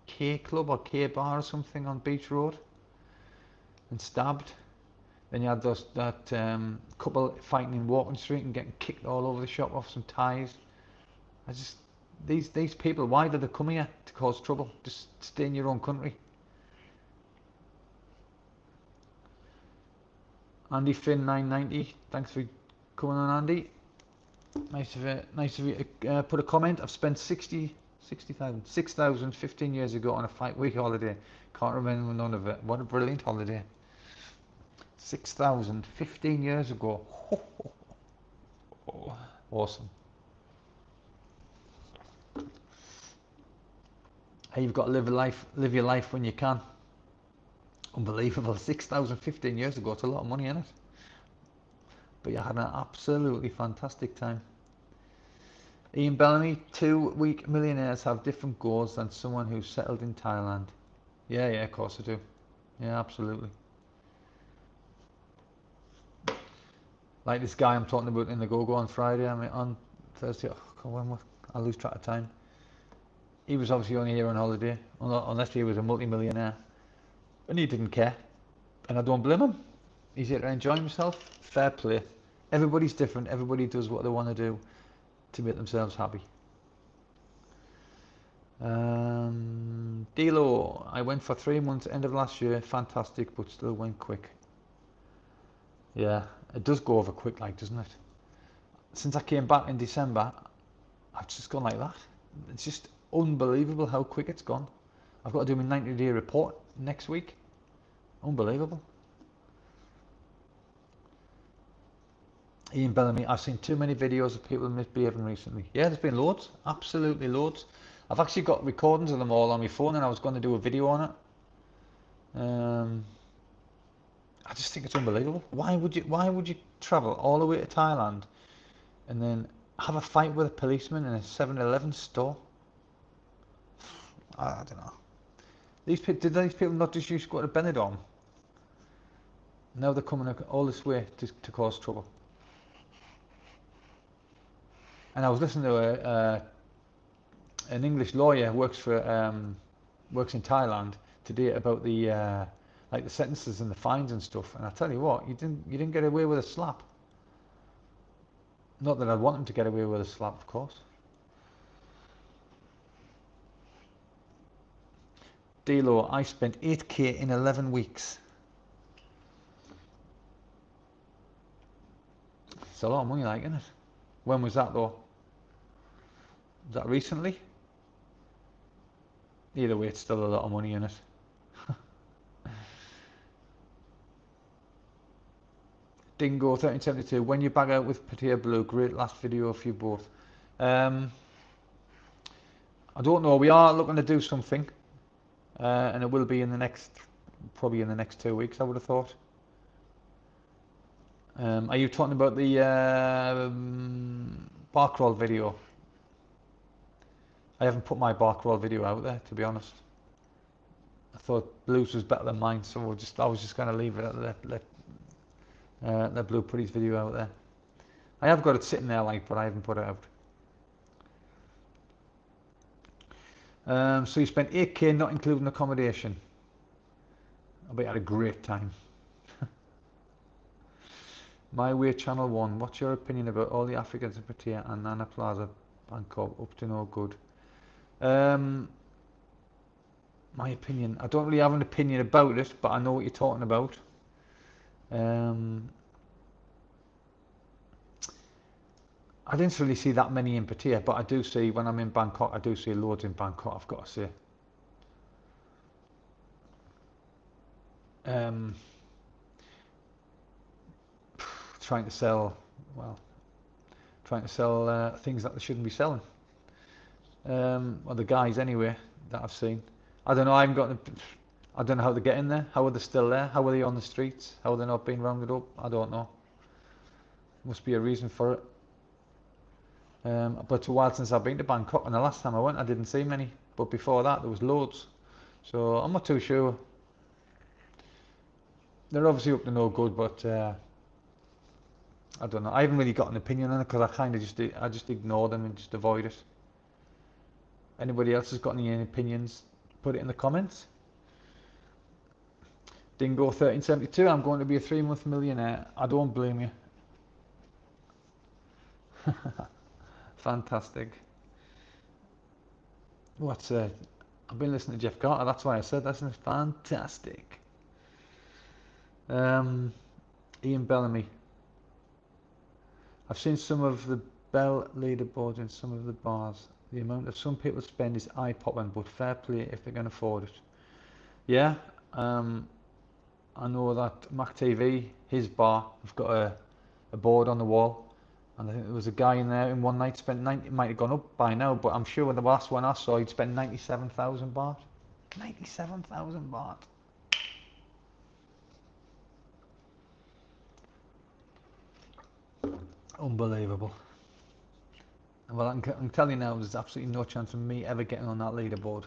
K Club or K Bar or something on Beach Road and stabbed. Then you had that couple fighting in Walking Street and getting kicked all over the shop off some ties. These people, why do they come here to cause trouble? Just stay in your own country. Andy Finn 990, thanks for coming on, Andy. Nice of you to put a comment. I've spent 6,000 15 years ago on a 5-week holiday. Can't remember none of it. What a brilliant holiday. 6,000 15 years ago. Awesome. Hey, you've got to live your life when you can. Unbelievable. 6,000 15 years ago. It's a lot of money, isn't it? But you had an absolutely fantastic time. Ian Bellamy, 2-week millionaires have different goals than someone who's settled in Thailand. Yeah, of course I do. Yeah, absolutely. Like this guy I'm talking about in the Go-Go on Friday, I mean on Thursday, I lose track of time. He was obviously only here on holiday, unless he was a multi-millionaire. And he didn't care. And I don't blame him. He's here to enjoy himself. Fair play. Everybody's different. Everybody does what they want to do to make themselves happy. Dilo, I went for 3 months end of last year. Fantastic, but still went quick. Yeah, it does go over quick, like, doesn't it? Since I came back in December, I've just gone like that. It's just unbelievable how quick it's gone. I've got to do my 90-day report next week. Unbelievable. Ian Bellamy, I've seen too many videos of people misbehaving recently. Yeah, there's been loads, absolutely loads. I've actually got recordings of them all on my phone, and I was going to do a video on it. I just think it's unbelievable. Why would you travel all the way to Thailand and then have a fight with a policeman in a 7-Eleven store? I don't know. Did these people not just used to go to Benidorm? Now they're coming all this way to cause trouble. And I was listening to an English lawyer who works in Thailand today about the like the sentences and the fines and stuff. And I tell you what, you didn't get away with a slap. Not that I'd want them to get away with a slap, of course. Delo, I spent 8k in 11 weeks. It's a lot of money, like, isn't it? When was that, though? Was that recently? Either way, it's still a lot of money in it. Dingo 1372, when you bag out with Pattaya Blue, great last video of you both. I don't know, we are looking to do something, and it will be probably in the next 2 weeks, I would have thought. Are you talking about the bar crawl video? I haven't put my bar crawl video out there, to be honest. I thought Blue's was better than mine, so I was just going to leave it at let Blue put his video out there. I have got it sitting there, like, but I haven't put it out. So you spent 8k not including accommodation. I bet you had a great time. My Way Channel 1, what's your opinion about all the Africans in Pattaya and Nana Plaza, Bangkok, up to no good? My opinion, I don't really have an opinion about it, but I know what you're talking about. I didn't really see that many in Pattaya, but I do see, when I'm in Bangkok, I do see loads in Bangkok, I've got to say. Trying to sell things that they shouldn't be selling. Well, the guys anyway that I've seen. I don't know. I don't know how they get in there. How are they still there? How are they on the streets? How are they not being rounded up? I don't know. Must be a reason for it. But it's a while since I've been to Bangkok, and the last time I went, I didn't see many. But before that, there was loads. So I'm not too sure. They're obviously up to no good, but I don't know. I haven't really got an opinion on it because I just ignore them and just avoid it. Anybody else has got any opinions? Put it in the comments. Dingo 1372, I'm going to be a 3-month millionaire. I don't blame you. Fantastic. I've been listening to Jeff Carter, that's why I said that's fantastic. Ian Bellamy. I've seen some of the Bell leaderboards in some of the bars. The amount of some people spend is eye-popping, but fair play if they can afford it. Yeah, I know that Mac TV, his bar, have got a board on the wall, and I think there was a guy in there in one night spent 90, it might have gone up by now, but I'm sure the last one I saw he'd spent 97,000 baht. 97,000 baht. Unbelievable. Well, I can tell you now, there's absolutely no chance of me ever getting on that leaderboard.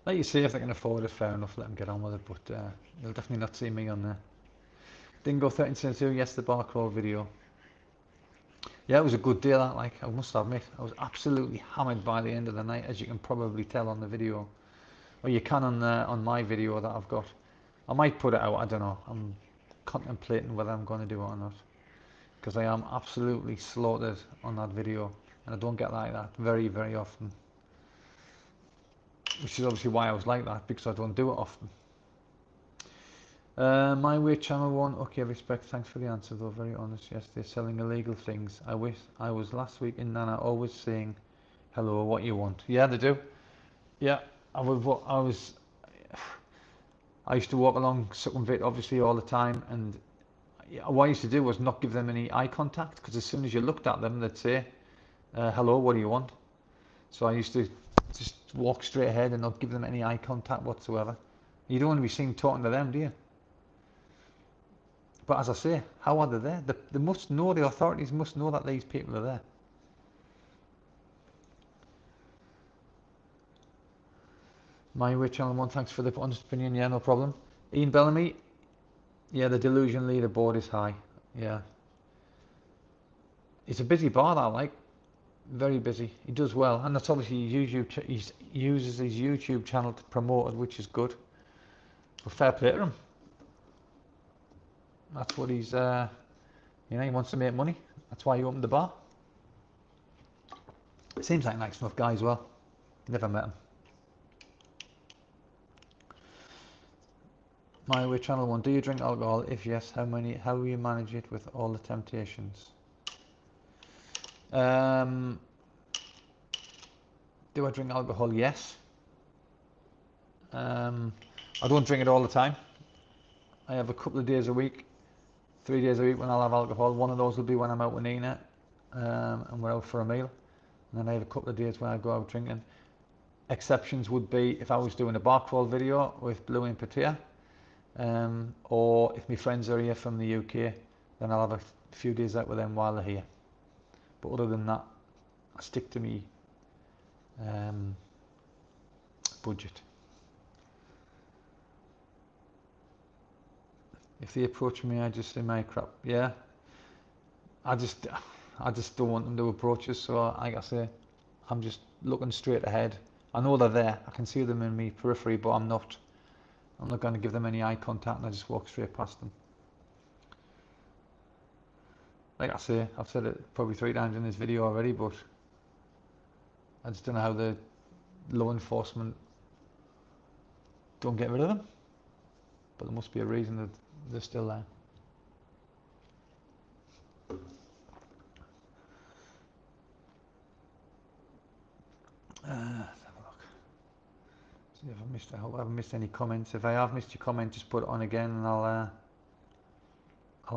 Like you say, if they can afford it, fair enough, let them get on with it, but you'll definitely not see me on there. Dingo 1372, yes, the bar crawl video. Yeah, it was a good day, that, like, I must admit. I was absolutely hammered by the end of the night, as you can probably tell on the video. Or you can on my video that I've got. I might put it out, I don't know. I'm contemplating whether I'm going to do it or not. Because I am absolutely slaughtered on that video. And I don't get like that very, very often. Which is obviously why I was like that, because I don't do it often. My way channel 1, okay, respect, thanks for the answer though, very honest. Yes, they're selling illegal things. I wish I was last week in Nana, always saying hello, what you want. Yeah, they do. Yeah, I used to walk along Sukhumvit obviously all the time, and what I used to do was not give them any eye contact, because as soon as you looked at them they'd say hello, what do you want? So I used to just walk straight ahead and not give them any eye contact whatsoever. You don't want to be seen talking to them, do you? But as I say, how are they there? They must know, the authorities must know that these people are there. My way channel 1, thanks for the honest opinion, yeah, no problem. Ian Bellamy, yeah, the delusion leaderboard is high, yeah. It's a busy bar, that, like, very busy. He does well, and that's obviously YouTube. He uses his YouTube channel to promote it, which is good. But fair play to him. That's what he's, you know, he wants to make money. That's why he opened the bar. Seems like a nice enough guy as well. Never met him. My way channel 1, do you drink alcohol? If yes, how will you manage it with all the temptations? Do I drink alcohol? Yes. I don't drink it all the time. I have a couple of days a week, 3 days a week when I'll have alcohol. One of those will be when I'm out with Nina and we're out for a meal. And then I have a couple of days when I go out drinking. Exceptions would be if I was doing a bar crawl video with Blue in Pattaya, or if my friends are here from the UK, then I'll have a few days out with them while they're here. But other than that, I stick to me budget. If they approach me, I just say my crap. Yeah, I just don't want them to approach us. So like I say, I'm just looking straight ahead. I know they're there. I can see them in my periphery, but I'm not going to give them any eye contact, and I just walk straight past them. Like I say, I've said it probably 3 times in this video already, but I just don't know how the law enforcement don't get rid of them. But there must be a reason that they're still there. Let's have a look. See if I hope I haven't missed any comments. If I have missed your comment, just put it on again and I'll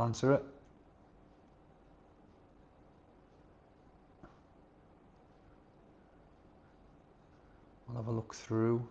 answer it. I'll have a look through.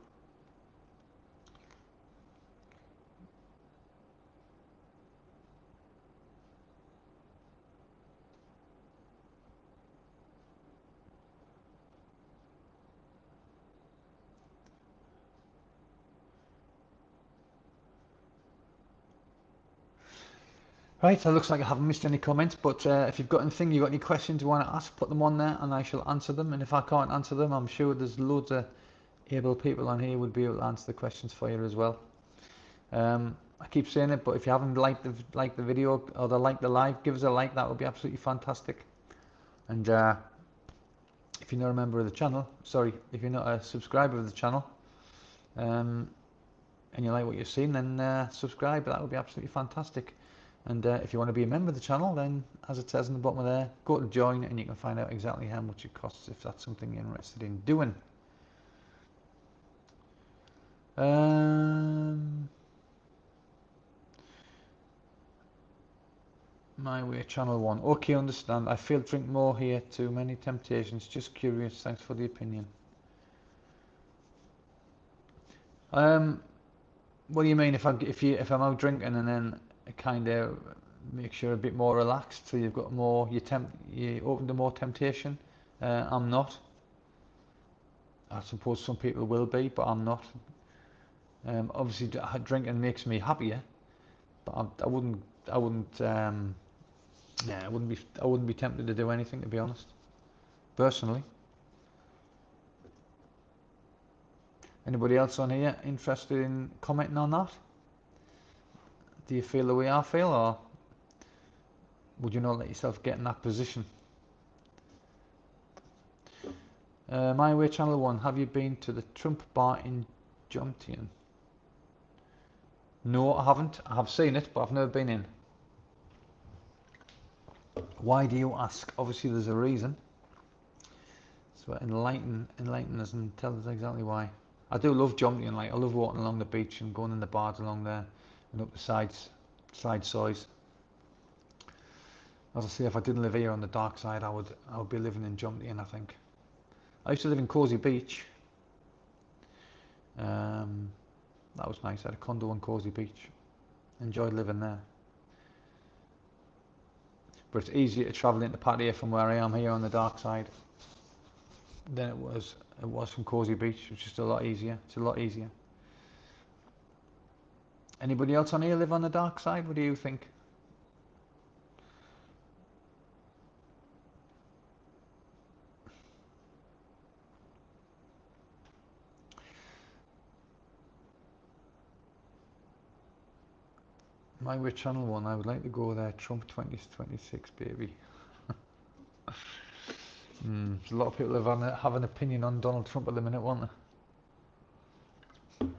Right, so it looks like I haven't missed any comments, but if you've got anything, you've got any questions you want to ask, put them on there and I shall answer them. And if I can't answer them, I'm sure there's loads of able people on here who would be able to answer the questions for you as well. I keep saying it, but if you haven't liked the video or like the live, give us a like. That would be absolutely fantastic. And if you're not a member of the channel, sorry, if you're not a subscriber of the channel, and you like what you've seen, then subscribe. That would be absolutely fantastic. And if you want to be a member of the channel, then as it says in the bottom of there, go to join and you can find out exactly how much it costs if that's something you're interested in doing. My way, channel 1. Okay, understand. I feel drink more here. Too many temptations. Just curious. Thanks for the opinion. What do you mean if I'm out drinking and then it kind of makes you a bit more relaxed, so you've got more, you open to more temptation? I'm not. I suppose some people will be, but I'm not. Obviously, drinking makes me happier, but I wouldn't. Yeah, I wouldn't be tempted to do anything, to be honest. Personally. Anybody else on here interested in commenting on that? Do you feel the way I feel, or would you not let yourself get in that position? My way, channel 1. Have you been to the Trump bar in Jomtien? No, I haven't. I have seen it, but I've never been in. Why do you ask? Obviously there's a reason. So enlighten us and tell us exactly why. I do love Jomtien, like I love walking along the beach and going in the bars along there and up the side sides. As I say, if I didn't live here on the dark side, I would be living in Jomtien, I think. I used to live in Cozy Beach. That was nice. I had a condo on Cozy Beach. Enjoyed living there. But it's easier to travel into Pattaya from where I am here on the dark side than it was from Cozy Beach. It's just a lot easier. It's a lot easier. Anybody else on here live on the dark side? What do you think? My way, channel 1. I would like to go there. Trump 2026, baby. There's a lot of people have an opinion on Donald Trump at the minute, won't there?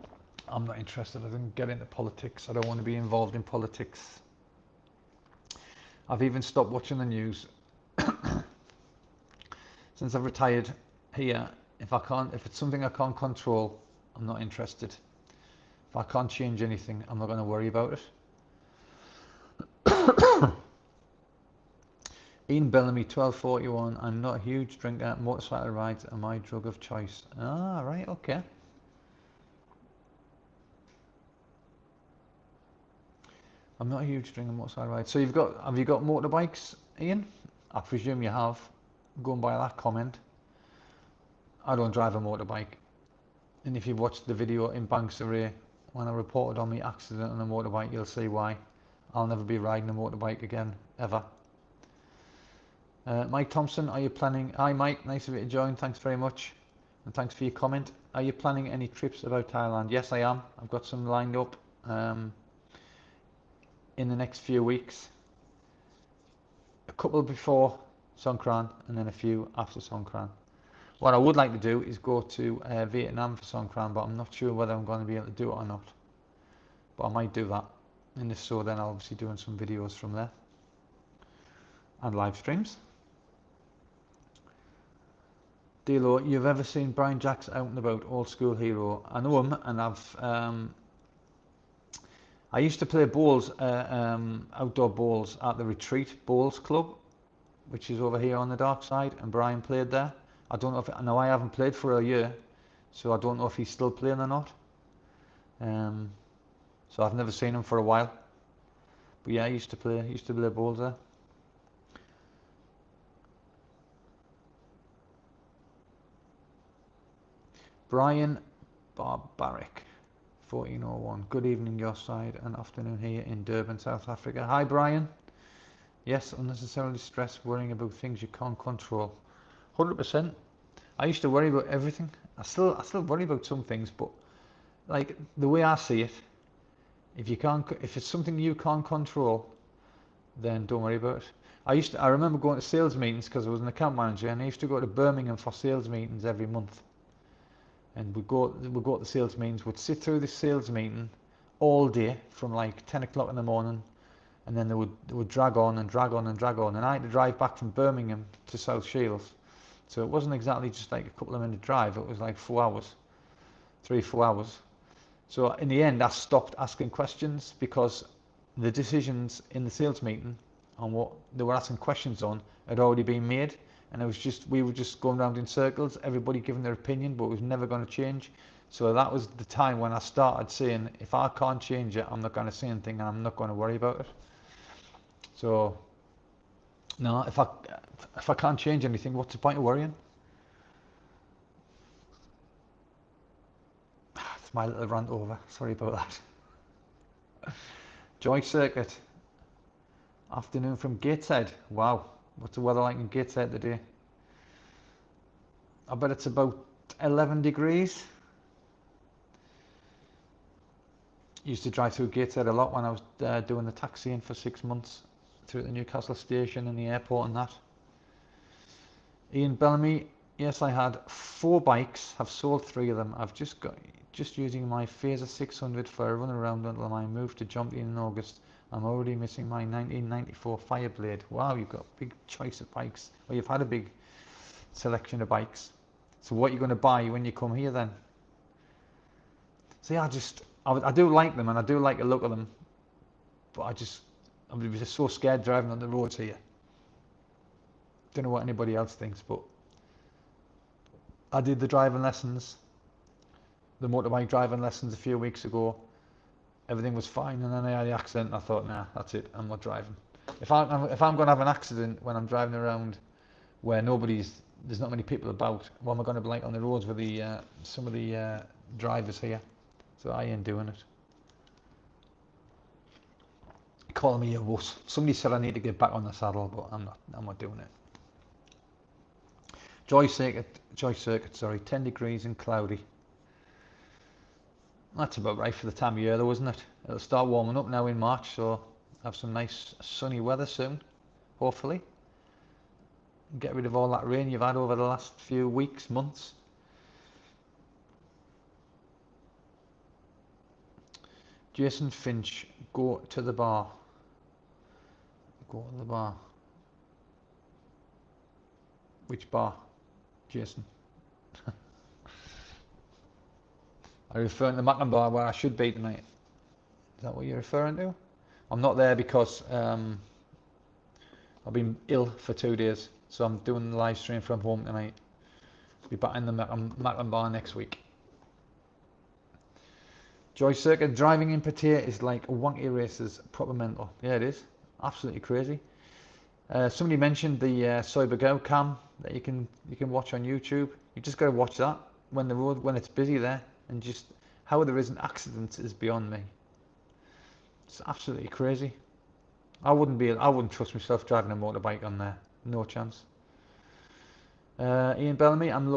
I'm not interested. I didn't get into politics. I don't want to be involved in politics. I've even stopped watching the news since I've retired here. If it's something I can't control, I'm not interested. If I can't change anything, I'm not going to worry about it. Ian Bellamy, 1241. I'm not a huge drinker. Motorcycle rides are my drug of choice. Ah, right, okay. I'm not a huge drinker. Motorcycle rides. So have you got motorbikes, Ian? I presume you have. Going by that comment. I don't drive a motorbike. And if you've watched the video in Banksarray when I reported on my accident on a motorbike, you'll see why. I'll never be riding a motorbike again, ever. Mike Thompson, are you planning? Hi Mike, nice of you to join. Thanks very much, and thanks for your comment. Are you planning any trips about Thailand? Yes, I am. I've got some lined up in the next few weeks. A couple before Songkran, and then a few after Songkran. What I would like to do is go to Vietnam for Songkran, but I'm not sure whether I'm going to be able to do it or not. But I might do that. And if so, then I'll obviously doing some videos from there and live streams. Dilo, you've ever seen Brian Jacks out and about? Old school hero. I know him, and I used to play bowls, outdoor bowls at the Retreat Bowls Club, which is over here on the dark side, and Brian played there. I don't know if I haven't played for a year, so I don't know if he's still playing or not. So I've never seen him for a while. But yeah, I used to play bowls there. Brian Barbaric, 1401. Good evening your side and afternoon here in Durban, South Africa. Hi Brian. Yes, unnecessarily stress, worrying about things you can't control. 100%. I used to worry about everything. I still worry about some things, but like the way I see it, if it's something you can't control, then don't worry about it. I remember going to sales meetings because I was an account manager, and I used to go to Birmingham for sales meetings every month. And we'd go to the sales meetings, we'd sit through the sales meeting all day from like 10 o'clock in the morning and then they would drag on and drag on and drag on, and I had to drive back from Birmingham to South Shields, so it wasn't exactly just like a couple of minute drive, it was like 4 hours, 3-4 hours. So in the end I stopped asking questions because the decisions in the sales meeting on what they were asking questions on had already been made, and we were just going around in circles, everybody giving their opinion, but it was never going to change. So that was the time when I started saying, if I can't change it, I'm not going to say anything, and I'm not going to worry about it. So no, if I can't change anything, what's the point of worrying? It's my little rant over, sorry about that. Joy Circuit, afternoon from Gateshead. Wow, what's the weather like in Gateshead today? I bet it's about 11 degrees. Used to drive through Gateshead a lot when I was doing the taxiing for 6 months through the Newcastle station and the airport and that. Ian Bellamy, yes, I had 4 bikes, have sold 3 of them. I've just using my Phaser 600 for a run around until I move to Jumpy in August. I'm already missing my 1994 Fireblade. Wow, you've got a big choice of bikes. Well, you've had a big selection of bikes. So what are you going to buy when you come here then? See, I do like them, and I do like the look of them, but I'm just so scared driving on the roads here. Don't know what anybody else thinks, but I did the driving lessons, the motorbike driving lessons a few weeks ago. Everything was fine, and then I had the accident, and I thought, nah, that's it, I'm not driving. If I'm going to have an accident when I'm driving around where there's not many people about, what am I going to be like on the roads with some of the drivers here? So I ain't doing it. Call me a wuss. Somebody said I need to get back on the saddle, but I'm not doing it. Joy Circuit, sorry, 10 degrees and cloudy. That's about right for the time of year though, isn't it? It'll start warming up now in March, so have some nice sunny weather soon, hopefully. Get rid of all that rain you've had over the last few weeks, months. Jason Finch, go to the bar. Go to the bar. Which bar, Jason? Are you referring to the Mackem bar where I should be tonight? Is that what you're referring to? I'm not there because I've been ill for 2 days, so I'm doing the live stream from home tonight. I'll be back in the Mackem bar next week. Joy Circuit, driving in Pattaya is like wanky races, proper mental. Yeah, it is. Absolutely crazy. Somebody mentioned the Cybergo cam that you can watch on YouTube. You just got to watch that when it's busy there, and just how there isn't accidents is beyond me. It's absolutely crazy. I wouldn't trust myself driving a motorbike on there. No chance. Ian Bellamy, I'm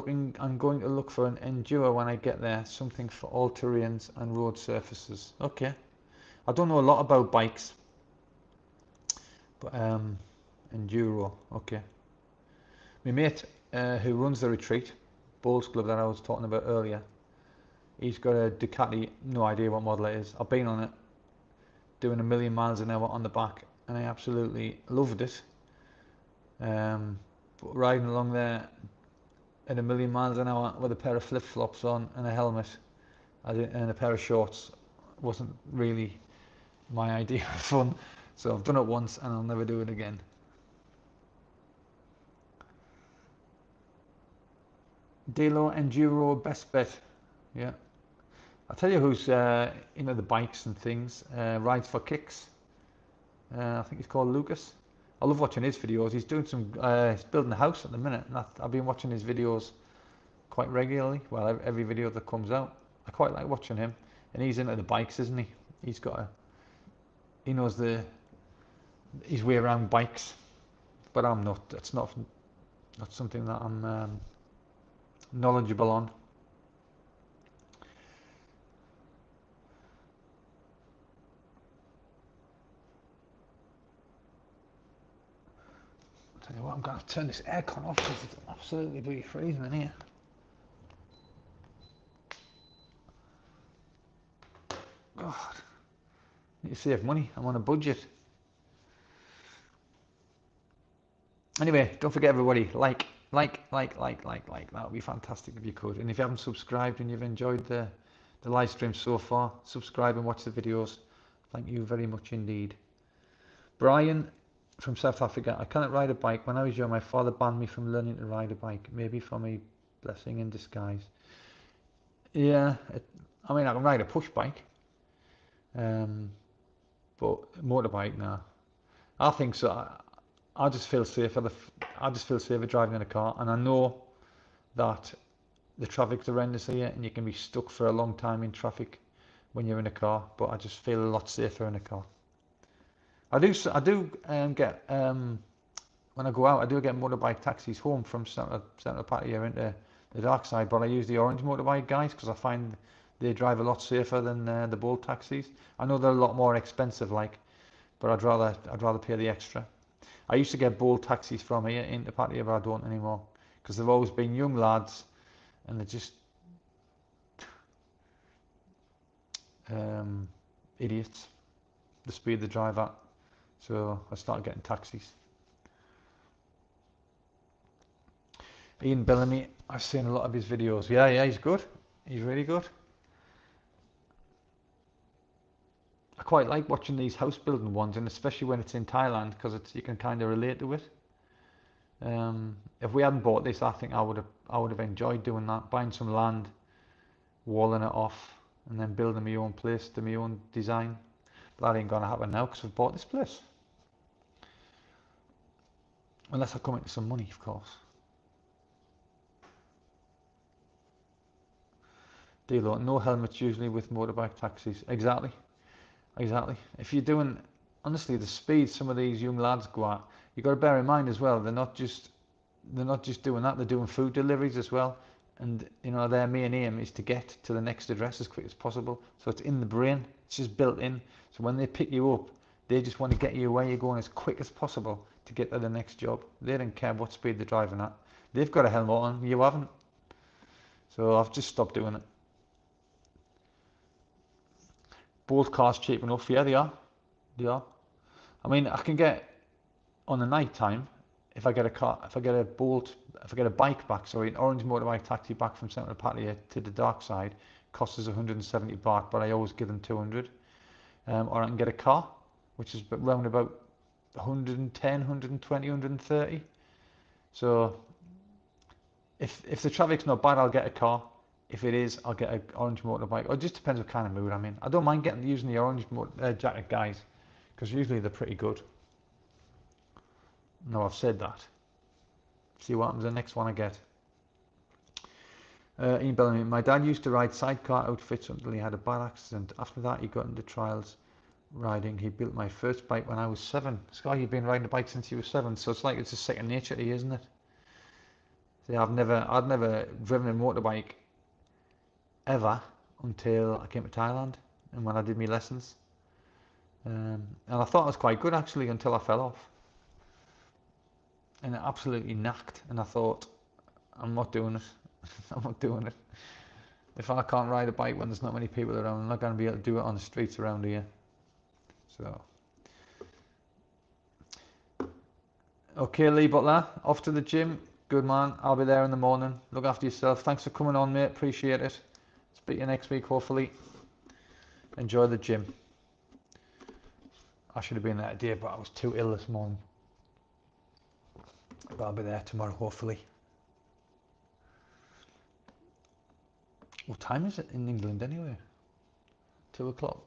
going to look for an Enduro when I get there. Something for all terrains and road surfaces. Okay. I don't know a lot about bikes, but Enduro. Okay. My mate who runs the retreat, Bowls Club that I was talking about earlier, he's got a Ducati. No idea what model it is. I've been on it, doing 1,000,000 miles an hour on the back, and I absolutely loved it. But riding along there at 1,000,000 miles an hour with a pair of flip-flops on and a helmet and a pair of shorts wasn't really my idea of fun. So I've done it once and I'll never do it again. Delo Enduro best bet. Yeah. I'll tell you who's into the bikes and things. Rides for Kicks. I think he's called Lucas. I love watching his videos. He's doing he's building a house at the minute, and I've been watching his videos quite regularly. Well, every video that comes out, I quite like watching him. And he's into the bikes, isn't he? He knows his way around bikes, but I'm not. That's not something that I'm knowledgeable on. I'll tell you what, I'm going to turn this aircon off because it's absolutely bloody freezing in here. God, need to save money. I'm on a budget. Anyway, don't forget everybody, like. That would be fantastic if you could. And if you haven't subscribed and you've enjoyed the live stream so far, subscribe and watch the videos. Thank you very much indeed. Brian from South Africa. I cannot ride a bike. When I was young, my father banned me from learning to ride a bike. Maybe from a blessing in disguise. Yeah, I mean, I can ride a push bike, but motorbike, now. I think so. I just feel safer. I just feel safer driving in a car, and I know that the traffic's horrendous here, and you can be stuck for a long time in traffic when you're in a car. But I just feel a lot safer in a car. I do get when I go out, I do get motorbike taxis home from centre Pattaya into the dark side, but I use the orange motorbike guys because I find they drive a lot safer than the bold taxis. I know they're a lot more expensive, like, but I'd rather pay the extra. I used to get bold taxis from here into Pattaya, but I don't anymore because they've always been young lads, and they're just idiots. The speed they drive at. So I started getting taxis. Ian Bellamy, I've seen a lot of his videos. Yeah, he's good. He's really good. I quite like watching these house building ones, and especially when it's in Thailand, because you can kind of relate to it. If we hadn't bought this, I think I would have enjoyed doing that, buying some land, walling it off, and then building my own place to my own design. But that ain't gonna happen now because we've bought this place. Unless I come into some money, of course. Deal, no helmets usually with motorbike taxis. Exactly. If you're doing, honestly, the speed some of these young lads go at, you've got to bear in mind as well, they're not just doing that, they're doing food deliveries as well. And you know, their main aim is to get to the next address as quick as possible. So it's in the brain, it's just built in. So when they pick you up, they just want to get you where you're going as quick as possible to get to the next job. They don't care what speed they're driving at. They've got a helmet on, you haven't. So I've just stopped doing it. Both cars cheap enough, yeah, they are. I mean, I can get on the night time if I get a bike back, sorry, an orange motorbike taxi back from Central Pattaya to the dark side, costs us 170 baht, but I always give them 200. Or I can get a car, which is around about 110, 120, 130. So if the traffic's not bad, I'll get a car. If it is, I'll get an orange motorbike. Or it just depends what kind of mood I'm in. I don't mind using the orange jacket guys, because usually they're pretty good. No, I've said that. See what happens the next one I get. Ian Bellamy, my dad used to ride sidecar outfits until he had a bad accident. After that, he got into trials riding. He built my first bike when I was 7. Sky, you've been riding a bike since you were 7, so it's like it's a second nature to you, isn't it? See, I'd never driven a motorbike ever until I came to Thailand and when I did my lessons. And I thought it was quite good actually until I fell off. And it absolutely knacked, and I thought, I'm not doing it. I'm not doing it. If I can't ride a bike when there's not many people around, I'm not going to be able to do it on the streets around here. So, okay, Lee Butler, off to the gym. Good man. I'll be there in the morning. Look after yourself. Thanks for coming on, mate. Appreciate it. Speak to you next week, hopefully. Enjoy the gym. I should have been there today, but I was too ill this morning. But I'll be there tomorrow, hopefully. What time is it in England anyway? 2 o'clock.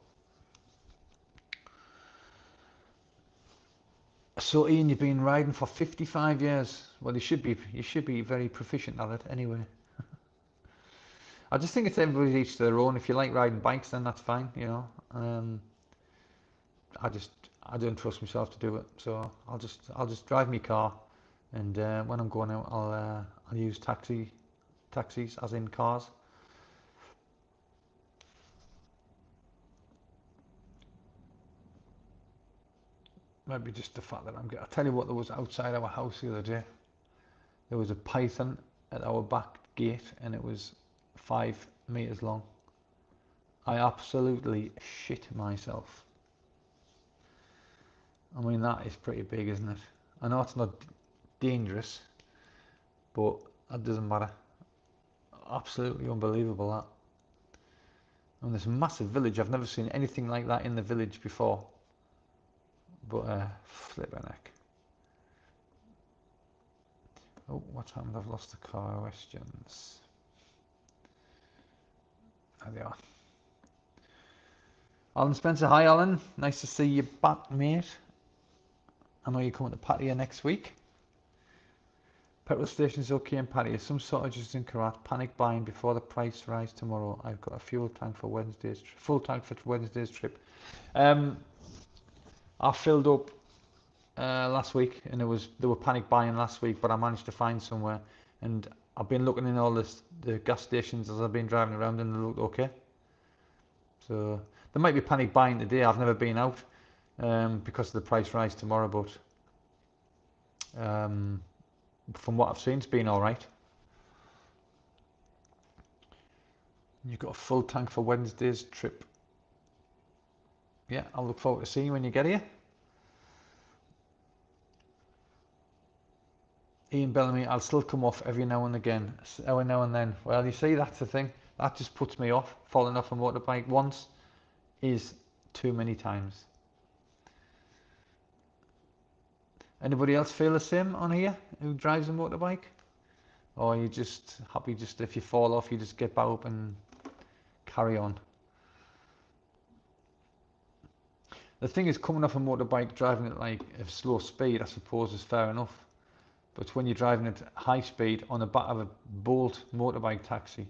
So Ian, you've been riding for 55 years. Well, you should be very proficient at it anyway. I just think it's everybody's each to their own. If you like riding bikes, then that's fine, you know. I don't trust myself to do it, so I'll just drive my car, and when I'm going out, I'll use taxis, as in cars. Maybe just the fact that I'll tell you what, there was outside our house the other day. There was a python at our back gate, and it was 5 meters long. I absolutely shit myself. I mean, that is pretty big, isn't it? I know it's not dangerous, but that doesn't matter. Absolutely unbelievable, that. And this massive village, I've never seen anything like that in the village before. But flip a neck. Oh, what's happened? I've lost the car questions. There they are. Alan Spencer, hi Alan. Nice to see you back, mate. I know you're coming to Pattaya next week. Petrol station's okay in Pattaya. Some sort of just incorrect. Panic buying before the price rise tomorrow. I've got a full tank for Wednesday's trip. I filled up last week, and they were panic buying last week, but I managed to find somewhere, and I've been looking in all the gas stations as I've been driving around, and they look okay. So there might be panic buying today. I've never been out because of the price rise tomorrow, but from what I've seen, it's been all right. You've got a full tank for Wednesday's trip. Yeah, I'll look forward to seeing you when you get here. Ian Bellamy, I'll still come off every now and again, every now and then. Well, you see, that's the thing. That just puts me off. Falling off a motorbike once is too many times. Anybody else feel the same on here who drives a motorbike? Or are you just happy just if you fall off, you just get back up and carry on? The thing is, coming off a motorbike, driving at like a slow speed, I suppose is fair enough. But when you're driving at high speed on the back of a Bolt motorbike taxi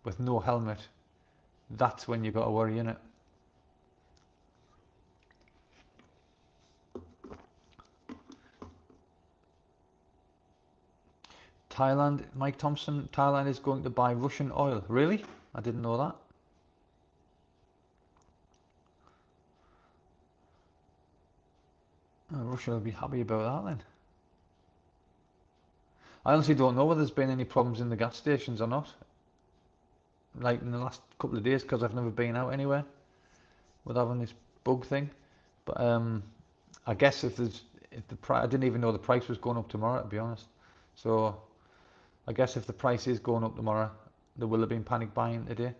with no helmet, that's when you've got to worry, innit? Thailand, Mike Thompson, Thailand is going to buy Russian oil. Really? I didn't know that. Oh, Russia will be happy about that then. I honestly don't know whether there's been any problems in the gas stations or not. Like in the last couple of days, because I've never been out anywhere with having this bug thing. But I guess if the price, I didn't even know the price was going up tomorrow, to be honest. So I guess if the price is going up tomorrow, there will have been panic buying today.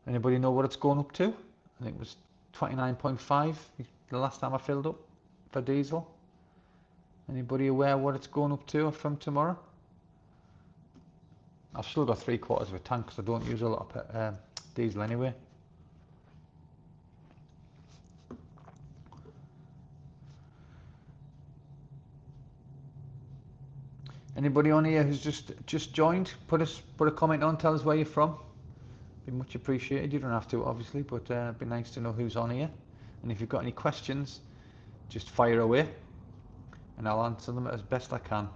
Anybody know what it's going up to? I think it was 29.5 the last time I filled up for diesel. Anybody aware what it's going up to from tomorrow? I've still got 3/4 of a tank because I don't use a lot of diesel anyway. Anybody on here who's just joined, put a comment on, tell us where you're from. Be much appreciated. You don't have to, obviously, but it'd be nice to know who's on here. And if you've got any questions, just fire away, and I'll answer them as best I can.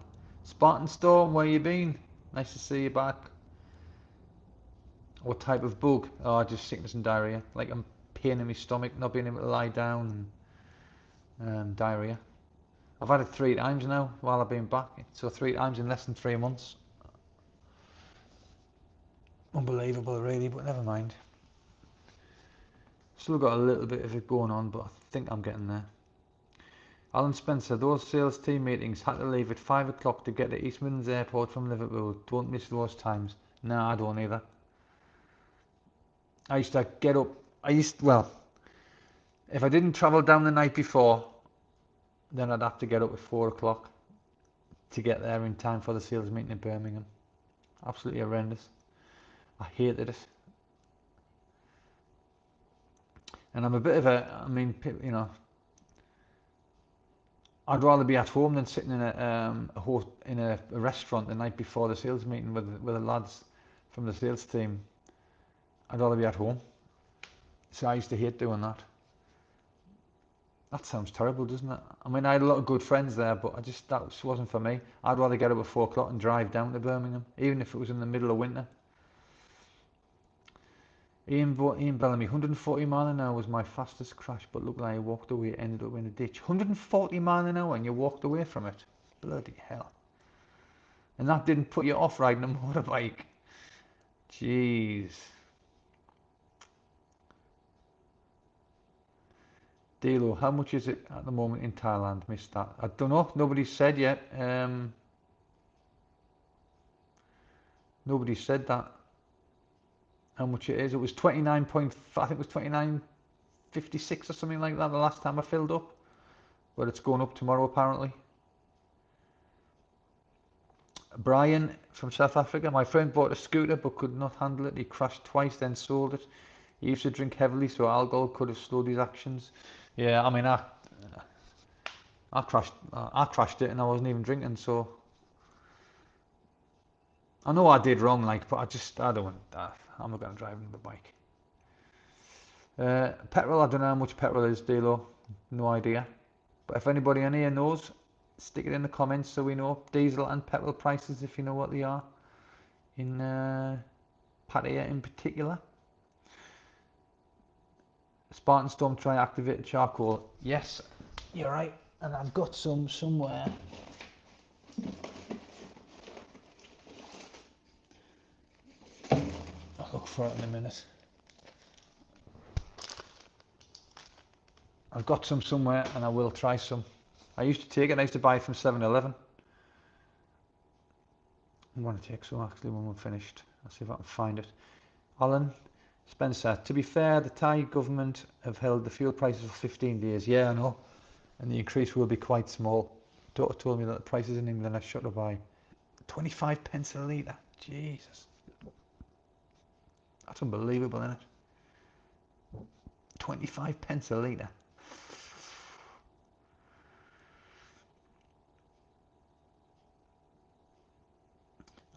Spartan Storm, where you been? Nice to see you back. What type of bug? Oh, just sickness and diarrhea. Like I'm pain in my stomach, not being able to lie down, and diarrhea. I've had it 3 times now while I've been back. So 3 times in less than 3 months. Unbelievable, really, but never mind. Still got a little bit of it going on, but I think I'm getting there. Alan Spencer, those sales team meetings had to leave at 5 o'clock to get to East Midlands Airport from Liverpool. Don't miss those times. No, I don't either. I used to get up, well, if I didn't travel down the night before, then I'd have to get up at 4 o'clock to get there in time for the sales meeting in Birmingham. Absolutely horrendous. I hated it. And I'm a bit of I mean, you know, I'd rather be at home than sitting in a restaurant the night before the sales meeting with the lads from the sales team. I'd rather be at home. So I used to hate doing that. That sounds terrible, doesn't it? I mean, I had a lot of good friends there, but that just wasn't for me. I'd rather get up at 4 o'clock and drive down to Birmingham, even if it was in the middle of winter. Ian Bellamy, 140 mile an hour was my fastest crash, but looked like I walked away, ended up in a ditch. 140 mile an hour and you walked away from it? Bloody hell. And that didn't put you off riding a motorbike? Jeez. Dilo, how much is it at the moment in Thailand? Missed that. I don't know. Nobody's said yet. Nobody said that. How much it is? It was 29 point. I think it was 29.56 or something like that the last time I filled up. But it's going up tomorrow apparently. Brian from South Africa. My friend bought a scooter but could not handle it. He crashed twice, then sold it. He used to drink heavily, so alcohol could have slowed his actions. Yeah, I mean, I crashed it, and I wasn't even drinking, so I know I did wrong, like, but I don't want that. I'm not gonna drive the bike. Petrol, I don't know how much petrol is, Dilo. No idea. But if anybody in here knows, stick it in the comments so we know diesel and petrol prices, if you know what they are in Pattaya in particular. Spartan Storm try activated charcoal. Yes, you're right, and I've got some somewhere. I'll look for it in a minute. I've got some somewhere, and I will try some. I used to take it. I used to buy it from 7-Eleven. I'm going to take some actually when we're finished. I'll see if I can find it. Alan Spencer. To be fair, the Thai government have held the fuel prices for 15 days. Yeah, I know. And the increase will be quite small. Daughter told me that the prices in England are shot to buy 25 pence a litre. Jesus. That's unbelievable, isn't it? 25 pence a litre.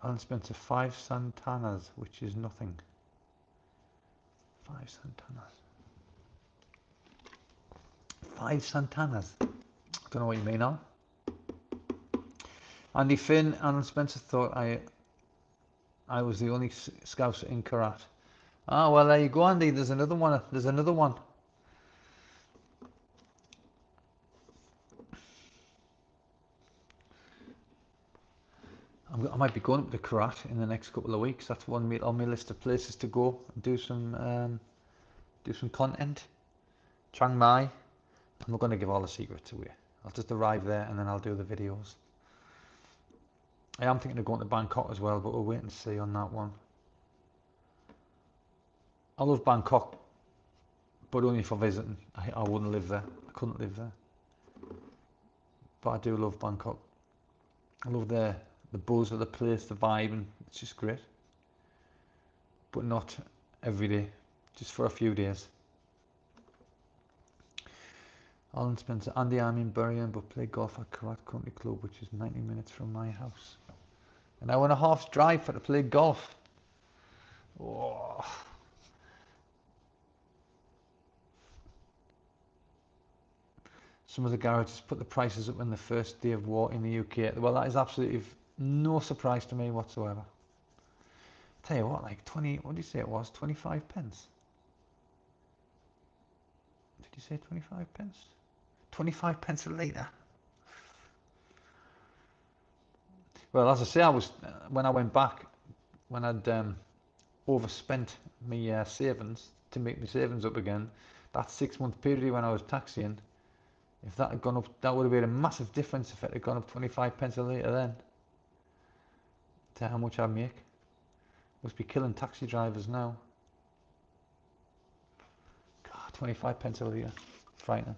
Alan Spencer, 5 Santanas, which is nothing. 5 Santanas. 5 Santanas. I don't know what you mean, Alan. Andy Finn, Alan Spencer thought I was the only Scouse in Karat. Ah, well, there you go, Andy. There's another one. There's another one. I might be going up to Karat in the next couple of weeks. That's one on my list of places to go and do some content. Chiang Mai. I'm not going to give all the secrets away. I'll just arrive there and then I'll do the videos. I am thinking of going to Bangkok as well, but we'll wait and see on that one. I love Bangkok, but only for visiting. I wouldn't live there. I couldn't live there. But I do love Bangkok. I love the buzz of the place, the vibe, and it's just great. But not every day, just for a few days. Alan Spencer, Andy, I'm in Burien, but play golf at Karat Country Club, which is 90 minutes from my house. An hour and a half's drive for to play golf. Oh. Some of the garages put the prices up in the first day of war in the UK. Well, that is absolutely no surprise to me whatsoever. Tell you what, like 20, what did you say it was? 25 pence? Did you say 25 pence? 25 pence a litre. Well, as I say, I was when I went back, when I'd overspent my savings to make my savings up again, that 6-month period when I was taxiing, if that had gone up, that would have made a massive difference if it had gone up 25 pence a litre then. To how much I make. Must be killing taxi drivers now. God, 25 pence a litre. Frightening.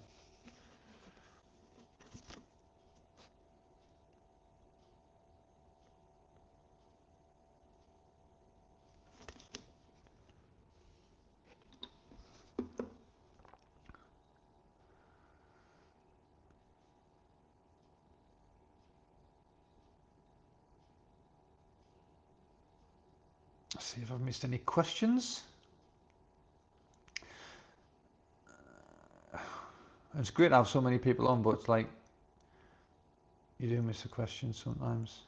Let's see if I've missed any questions. It's great to have so many people on, but it's like you do miss a question sometimes.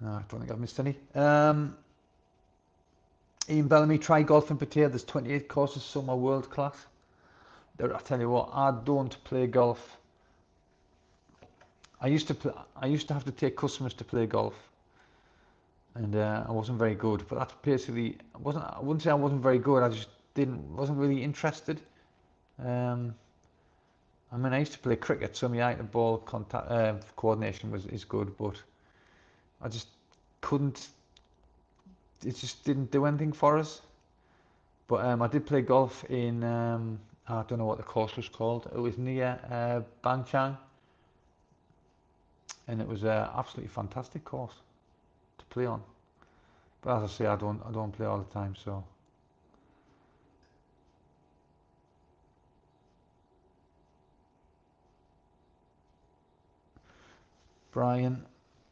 No, I don't think I've missed any. Ian Bellamy, try golf in Pattaya. There's 28 courses, some are world class. I tell you what, I don't play golf I used to have to take customers to play golf, and I wasn't very good. But that's basically, I wouldn't say I wasn't very good. I just wasn't really interested. Um, I mean, I used to play cricket, so my eye to ball contact coordination is good, but I just couldn't. It just didn't do anything for us. But I did play golf in I don't know what the course was called. It was near Bangchang, and it was an absolutely fantastic course to play on. But as I say, I don't play all the time. So Brian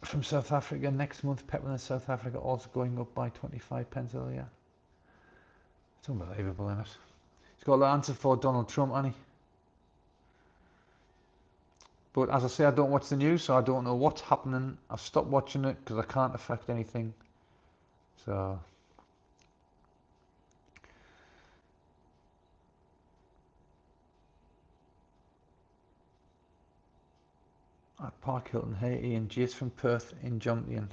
from South Africa, next month petrol in South Africa also going up by 25 pence a year. It's unbelievable, isn't it? He's got the answer for Donald Trump, hasn't he? But as I say, I don't watch the news, so I don't know what's happening. I've stopped watching it because I can't affect anything. So at Park Hilton, hey Ian, Jace from Perth in Jomtien.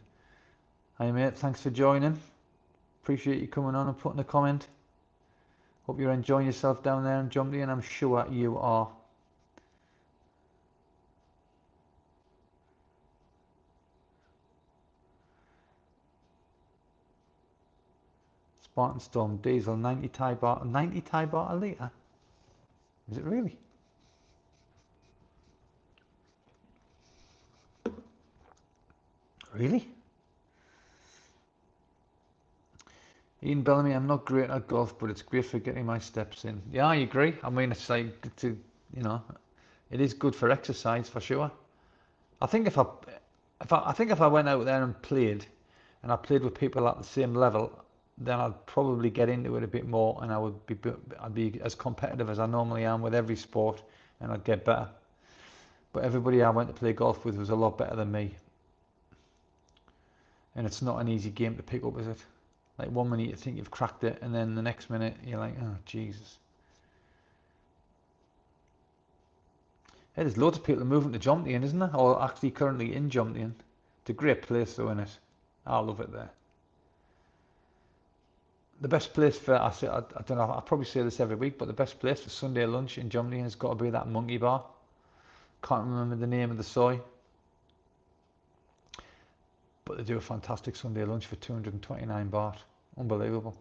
Hi mate, thanks for joining. Appreciate you coming on and putting a comment. Hope you're enjoying yourself down there in Jomtien. I'm sure you are. Spartan Storm diesel 90 Thai baht a litre? Is it really? Really? Ian Bellamy, I'm not great at golf, but it's great for getting my steps in. Yeah, I agree. I mean, it's like, you know, it is good for exercise for sure. I think if I went out there and I played with people at the same level, then I'd probably get into it a bit more, and I'd be as competitive as I normally am with every sport, and I'd get better. But everybody I went to play golf with was a lot better than me, and it's not an easy game to pick up, is it? Like 1 minute you think you've cracked it, and then the next minute you're like, oh Jesus. Hey, there's loads of people moving to Jomtien, isn't there? Or actually currently in Jomtien. It's a great place though, isn't it? I love it there. The best place for, I don't know, I probably say this every week, but the best place for Sunday lunch in Jomtien has got to be that monkey bar. Can't remember the name of the soy, but they do a fantastic Sunday lunch for 229 baht. Unbelievable.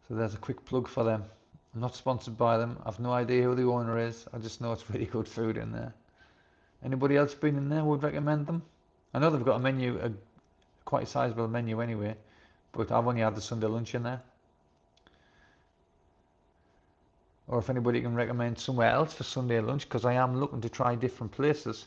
So there's a quick plug for them. I'm not sponsored by them. I've no idea who the owner is. I just know it's really good food in there. Anybody else been in there would recommend them? I know they've got a menu, a quite sizable menu anyway, but I've only had the Sunday lunch in there. Or if anybody can recommend somewhere else for Sunday lunch, because I am looking to try different places.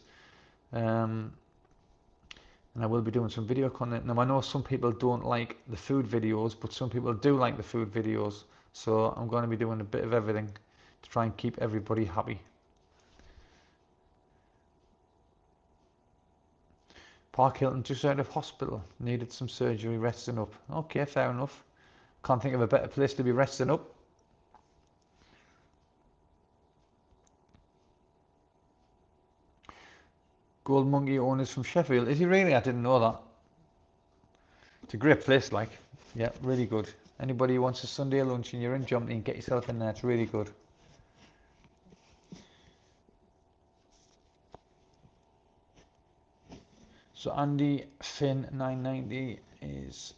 And I will be doing some video content. Now I know some people don't like the food videos, but some people do like the food videos. So I'm going to be doing a bit of everything to try and keep everybody happy. Park Hilton just out of hospital, needed some surgery, resting up. Okay, fair enough. Can't think of a better place to be resting up. Gold Monkey owners from Sheffield. Is he really? I didn't know that. It's a great place, like. Yeah, really good. Anybody who wants a Sunday lunch and you're in Jomtien, get yourself in there. It's really good. So Andy Finn 990 is,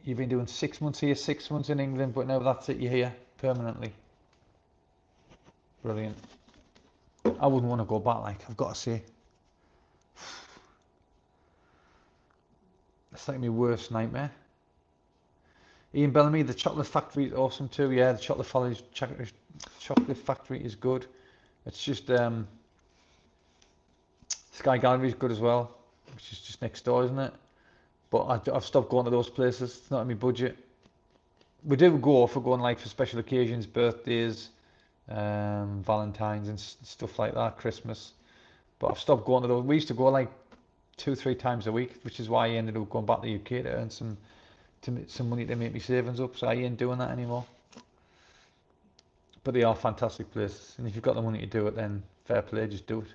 you've been doing 6 months here, 6 months in England, but now that's it, you're here permanently. Brilliant. I wouldn't want to go back, like, I've got to say. It's like my worst nightmare. Ian Bellamy, the chocolate factory is awesome too. Yeah, the chocolate factory is good. It's just Sky Gallery is good as well, which is just next door, isn't it? But I've stopped going to those places. It's not in my budget. We do go for going like for special occasions, birthdays, Valentine's and stuff like that, Christmas. But I've stopped going to those. We used to go like 2-3 times a week, which is why I ended up going back to the UK to earn some money to make my savings up. So I ain't doing that anymore. But they are fantastic places, and if you've got the money to do it, then fair play, just do it.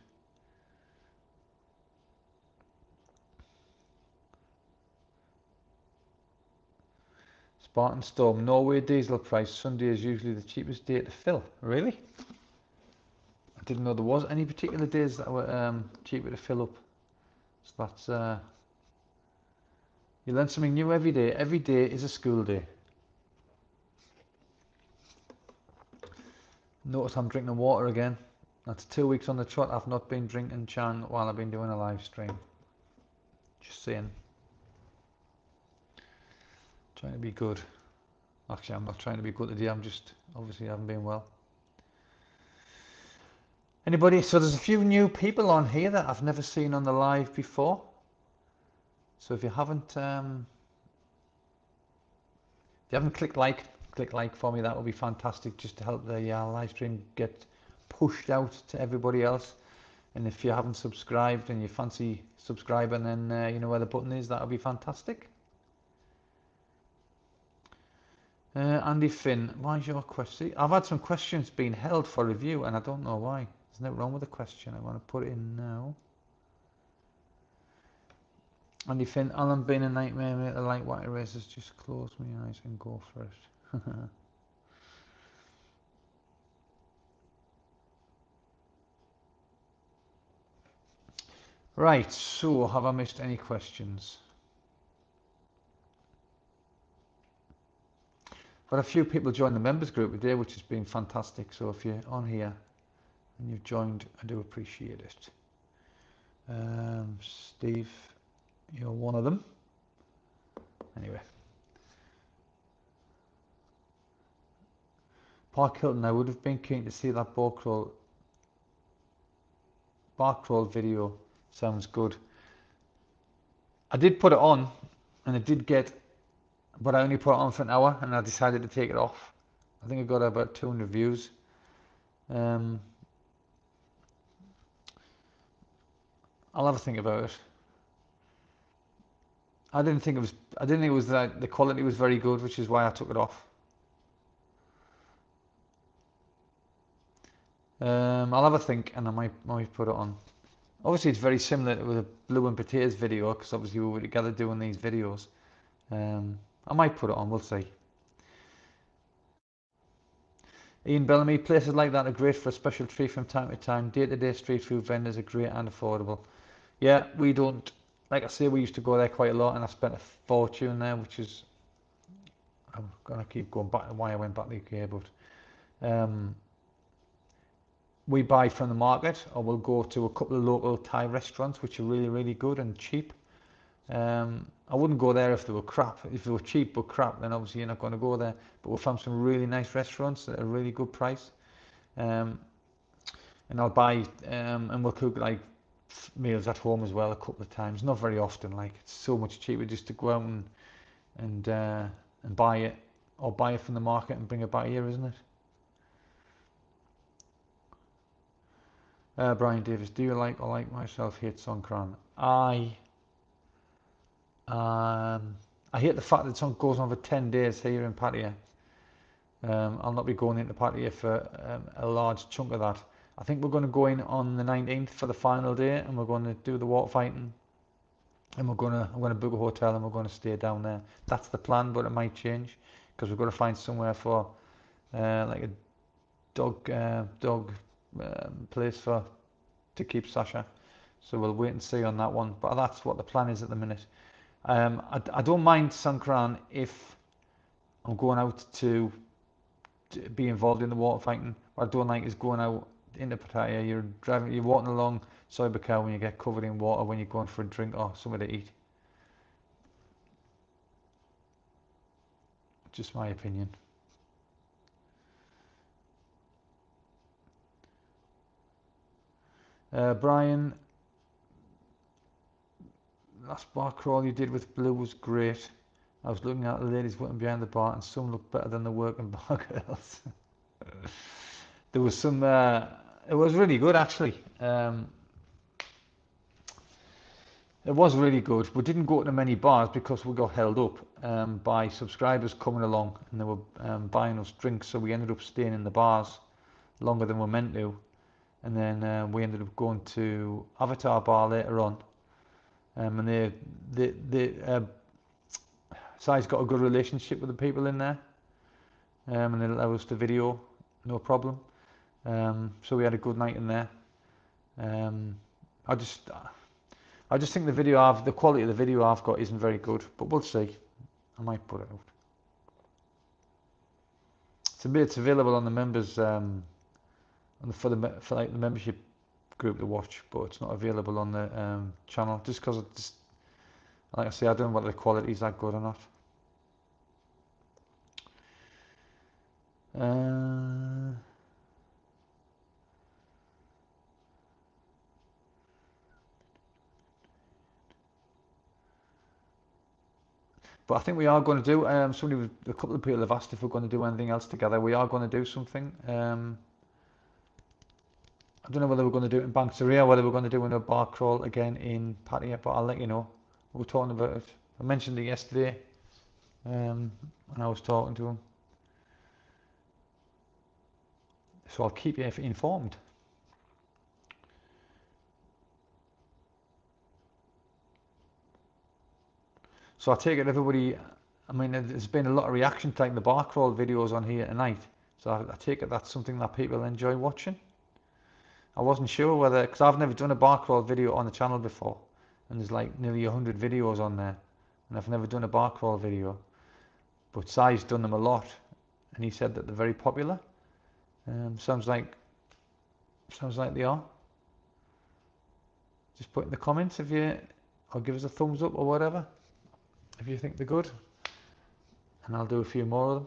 Spartan Storm, Norway diesel price. Sunday is usually the cheapest day to fill. Really? I didn't know there was any particular days that were cheaper to fill up. So that's you learn something new every day. Every day is a school day. Notice I'm drinking water again. That's 2 weeks on the trot. I've not been drinking Chang while I've been doing a live stream. Just saying. Trying to be good. Actually, I'm not trying to be good today. I'm just obviously haven't been well. Anybody? So there's a few new people on here that I've never seen on the live before. So if you haven't click like for me. That would be fantastic, just to help the live stream get pushed out to everybody else. And if you haven't subscribed and you fancy subscribing, then you know where the button is. That would be fantastic. Andy Finn, why is your question? I've had some questions being held for review, and I don't know why. There's nothing wrong with the question. I'm going to put it in now. Andy Finn, Alan being a nightmare, mate. The light white erasers, just close my eyes and go for it. Right, so have I missed any questions? But a few people joined the members group today, which has been fantastic. So if you're on here and you've joined, I do appreciate it. Steve, you're one of them. Anyway. Park Hilton, I would have been keen to see that bar crawl video. Sounds good. I did put it on, and it did get, but I only put it on for an hour, and I decided to take it off. I think I got about 200 views. I'll have a think about it. I didn't think it was that the quality was very good, which is why I took it off. I'll have a think, and I might put it on. Obviously, it's very similar to the Blue and Potatoes video, because obviously we were together doing these videos. I might put it on, we'll see. Ian Bellamy, places like that are great for a special treat from time to time. Day-to-day street food vendors are great and affordable. Yeah, we don't, like I say, we used to go there quite a lot, and I spent a fortune there, which is, I'm going to keep going back to why I went back to the UK, but we buy from the market, or we'll go to a couple of local Thai restaurants, which are really, really good and cheap. I wouldn't go there if they were crap. If they were cheap but crap, then obviously you're not going to go there. But we found some really nice restaurants at a really good price. And I'll buy, and we'll cook like meals at home as well a couple of times. Not very often, like it's so much cheaper just to go out and buy it, or buy it from the market and bring it back here, isn't it? Brian Davis, do you like or like myself hate Songkran? I hate the fact that it goes on for 10 days here in Pattaya. I'll not be going into Pattaya for a large chunk of that. I think we're going to go in on the 19th for the final day, and we're going to do the water fighting, and I'm going to book a hotel, and we're going to stay down there. That's the plan, but it might change, because we've got to find somewhere for like a dog place to keep Sasha. So we'll wait and see on that one, but that's what the plan is at the minute. I don't mind Songkran if I'm going out to be involved in the water fighting. What I don't like is going out into Pattaya. You're walking along Soibakau when you get covered in water when you're going for a drink or something to eat. Just my opinion. Brian, last bar crawl you did with Blue was great. I was looking at the ladies working behind the bar, and some looked better than the working bar girls. There was some, it was really good actually. It was really good. We didn't go to many bars because we got held up by subscribers coming along and they were buying us drinks, so we ended up staying in the bars longer than we were meant to. And then we ended up going to Avatar Bar later on, and Sai's got a good relationship with the people in there, and they allowed us to video, no problem. So we had a good night in there. I just think the quality of the video I've got isn't very good, but we'll see. I might put it out. It's available on the members, for like the membership group to watch, but it's not available on the channel just because it's, like I say, I don't know whether the quality is that good or not. But I think we are going to do, a couple of people have asked if we're going to do anything else together. We are going to do something. I don't know whether we're going to do it in Pattaya, whether we're going to do a bar crawl again in Pattaya, but I'll let you know. We were talking about it. I mentioned it yesterday when I was talking to him. So I'll keep you informed. So I take it everybody, I mean, there's been a lot of reaction to the bar crawl videos on here tonight. So I take it that's something that people enjoy watching. I wasn't sure whether, because I've never done a bar crawl video on the channel before. And there's like nearly 100 videos on there. And I've never done a bar crawl video. But Sai's done them a lot. And he said that they're very popular. Sounds like they are. Just put in the comments or give us a thumbs up or whatever if you think they're good, and I'll do a few more of them.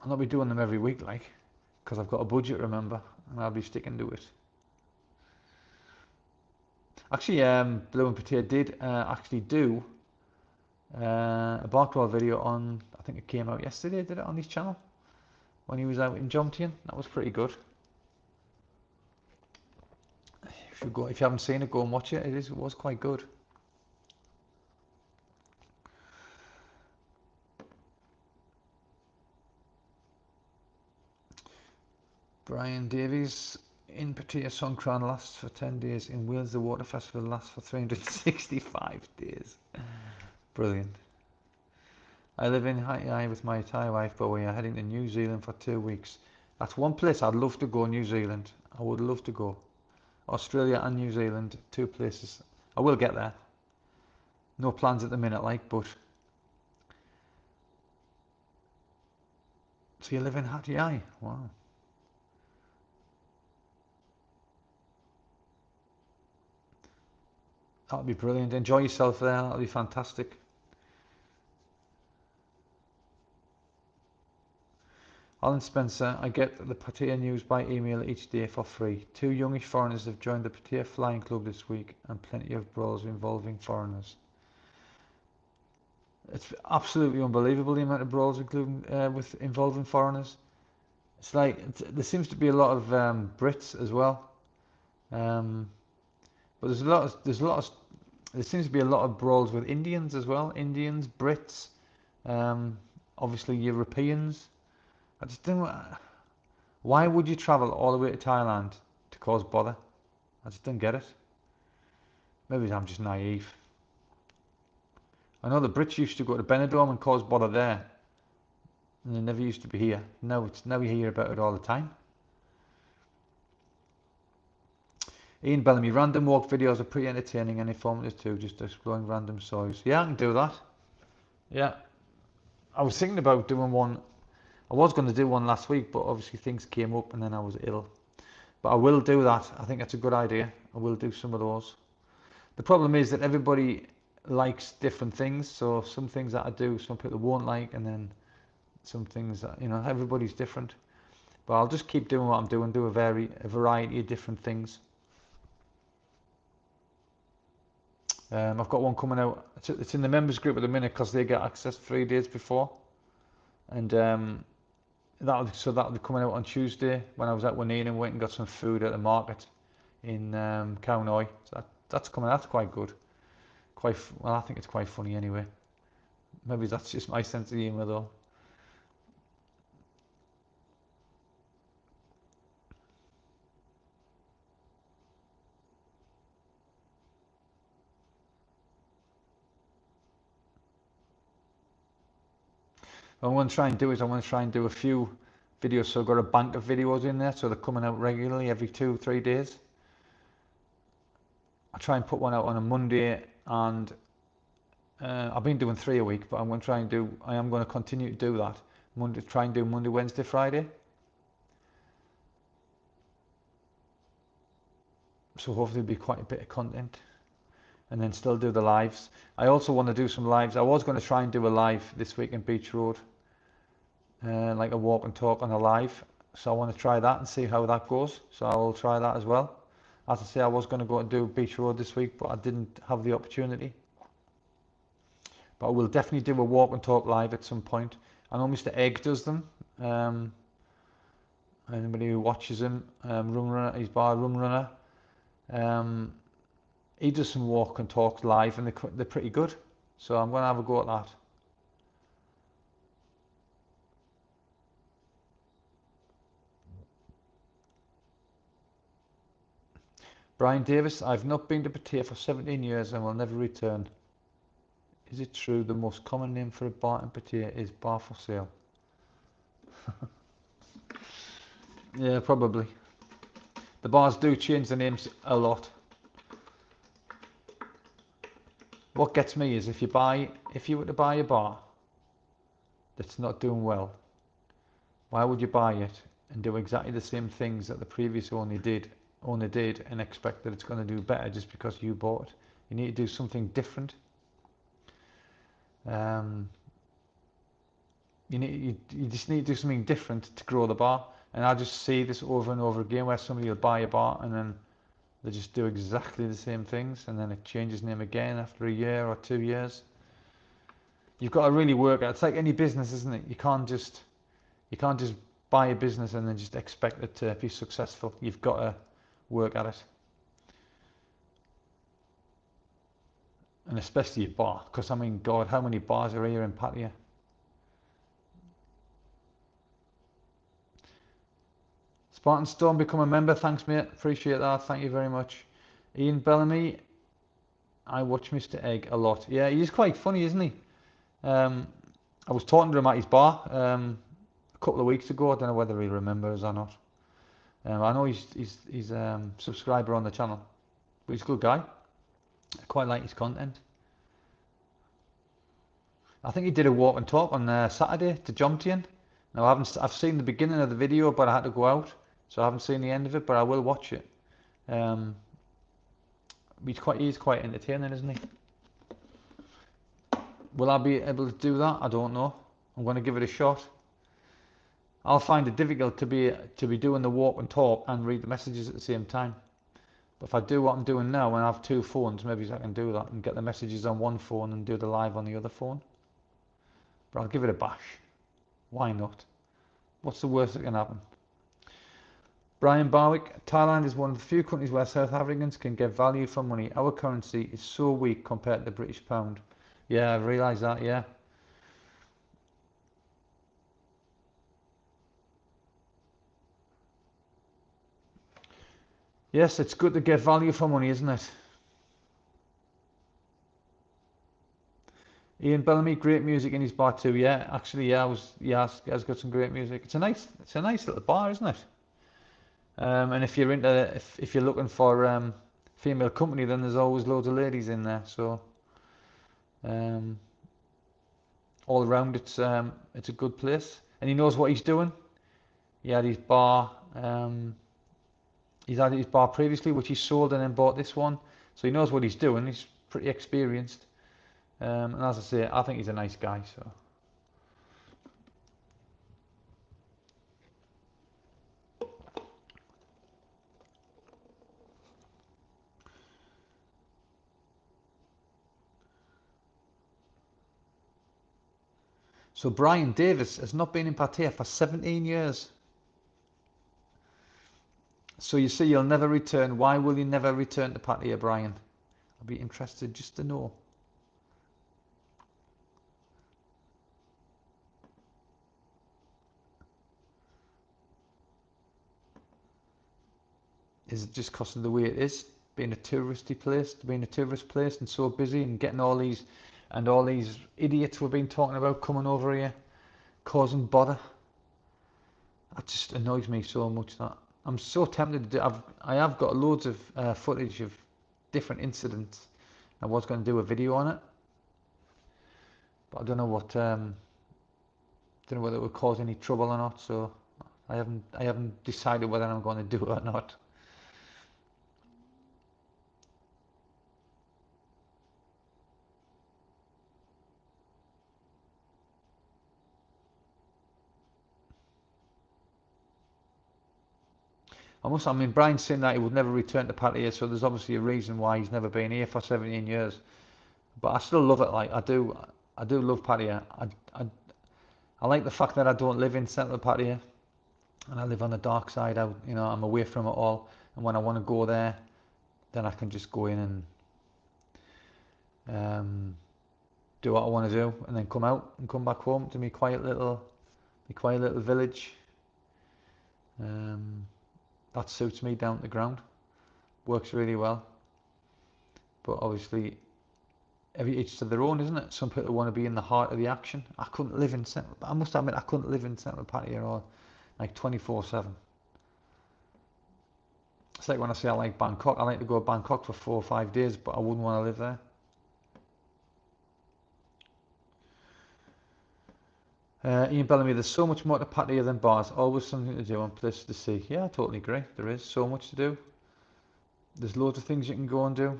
I'll not be doing them every week, because I've got a budget, remember, and I'll be sticking to it. Actually, Blue and Pattaya did actually do a bar crawl video on, I think it came out yesterday, did it, on his channel, when he was out in Jomtien. That was pretty good. If you haven't seen it, go and watch it. It was quite good. Brian Davies, in Pattaya, Songkran lasts for 10 days. In Wales, the water festival lasts for 365 days. Brilliant. I live in Hawaii with my Thai wife, but we are heading to New Zealand for 2 weeks. That's one place I'd love to go, New Zealand. I would love to go. Australia and New Zealand, 2 places. I will get there. No plans at the minute, but... So you live in Hawaii? Wow. That'll be brilliant. Enjoy yourself there. That'll be fantastic. Alan Spencer, I get the Pattaya news by email each day for free. 2 youngish foreigners have joined the Pattaya Flying Club this week, and plenty of brawls involving foreigners. It's absolutely unbelievable, the amount of brawls involving foreigners. It's like, there seems to be a lot of Brits as well. But there seems to be a lot of brawls with Indians as well. Indians, Brits, obviously Europeans. I just don't know, why would you travel all the way to Thailand to cause bother? I just don't get it. Maybe I'm just naive. I know the Brits used to go to Benidorm and cause bother there, and they never used to be here. Now you hear about it all the time. Ian Bellamy, random walk videos are pretty entertaining and informative too, just exploring random soils. Yeah, I can do that. Yeah. I was thinking about doing one. I was going to do one last week, but obviously things came up and then I was ill. But I will do that. I think that's a good idea. I will do some of those. The problem is that everybody likes different things. So some things that I do, some people won't like, and then some things that, everybody's different. But I'll just keep doing what I'm doing, do a variety of different things. I've got one coming out. It's in the members group at the minute because they get access 3 days before. And that'll be coming out on Tuesday when I was at Wanene and went and got some food at the market in Cownoi. So that's coming. That's quite good. Well, I think it's quite funny anyway. Maybe that's just my sense of humour though. What I want to try and do is I want to try and do a few videos. So I've got a bank of videos in there, so they're coming out regularly every 2-3 days. I try and put one out on a Monday, and I've been doing 3 a week, but I'm going to try and I am going to continue to do that. Try and do Monday, Wednesday, Friday. So hopefully there'll be quite a bit of content, and then still do the lives. I also want to do some lives. I was going to try and do a live this week in Beach Road, like a walk and talk on a live. So I want to try that and see how that goes. So I will try that as well. As I say, I was going to go and do Beach Road this week, but I didn't have the opportunity. But I will definitely do a walk and talk live at some point. I know Mr. Egg does them. Anybody who watches him, Rum Runner, he's bar Rum Runner. He does some walk and talk live, and they're pretty good. So I'm going to have a go at that. Brian Davis, I've not been to Pattaya for 17 years and will never return. Is it true the most common name for a bar in Pattaya is bar for sale? Yeah, probably. The bars do change the names a lot. What gets me is if you were to buy a bar that's not doing well, why would you buy it and do exactly the same things that the previous owner did and expect that it's going to do better just because you bought it? You need to do something different. You just need to do something different to grow the bar. And I just see this over and over again where somebody will buy a bar and then they just do exactly the same things, and then it changes name again after a year or 2 years. You've got to really work at it. It's like any business, isn't it? You can't just buy a business and then just expect it to be successful. You've got to work at it. And especially a bar, because I mean, God, how many bars are here in Pattaya? Spartan Storm, become a member. Thanks, mate. Appreciate that. Thank you very much. Ian Bellamy, I watch Mr. Egg a lot. Yeah, he's quite funny, isn't he? I was talking to him at his bar a couple of weeks ago. I don't know whether he remembers or not. I know he's a subscriber on the channel, but he's a good guy. I quite like his content. I think he did a walk and talk on Saturday to Jomtien. Now I've seen the beginning of the video, but I had to go out, so I haven't seen the end of it. But I will watch it. He's quite entertaining, isn't he? Will I be able to do that? I don't know. I'm going to give it a shot. I'll find it difficult to be doing the walk and talk and read the messages at the same time. But if I do what I'm doing now and I have 2 phones, maybe I can do that and get the messages on one phone and do the live on the other phone. But I'll give it a bash. Why not? What's the worst that can happen? Brian Barwick, Thailand is one of the few countries where South Africans can get value for money. Our currency is so weak compared to the British pound. Yeah, I realise that, yeah. Yes, it's good to get value for money, isn't it? Ian Bellamy, great music in his bar too. Yeah, actually, yeah, he has got some great music. It's a nice little bar, isn't it? And if you're if you're looking for female company, then there's always loads of ladies in there. So all around, it's a good place, and he knows what he's doing. He had his bar. He's had his bar previously, which he sold and then bought this one. So he knows what he's doing. He's pretty experienced. And as I say, I think he's a nice guy. So Brian Davis has not been in Pattaya for 17 years. So you say you'll never return. Why will you never return to Pattaya, Brian? I'd be interested just to know. Is it just because of the way it is? Being a touristy place, being a tourist place and so busy and getting all these idiots we've been talking about coming over here, causing bother. That just annoys me so much that I'm so tempted to do. I have got loads of footage of different incidents. I was going to do a video on it, but I don't know what don't know whether it would cause any trouble or not. So I haven't decided whether I'm going to do it or not. I mean, Brian's saying that he would never return to Pattaya, so there's obviously a reason why he's never been here for 17 years. But I still love it. Like I do love Pattaya. I like the fact that I don't live in central Pattaya, and I live on the dark side. I'm away from it all. And when I want to go there, then I can just go in and do what I want to do, and then come out and come back home to my quiet little village. That suits me down to the ground. Works really well. But obviously, each to their own, isn't it? Some people want to be in the heart of the action. I couldn't live in central. I must admit, I couldn't live in central Pattaya or like 24/7. It's like when I say I like Bangkok. I like to go to Bangkok for 4 or 5 days, but I wouldn't want to live there. Ian Bellamy, there's so much more to Pattaya than bars. Always something to do and places to see. Yeah, I totally agree. There is so much to do. There's loads of things you can go and do.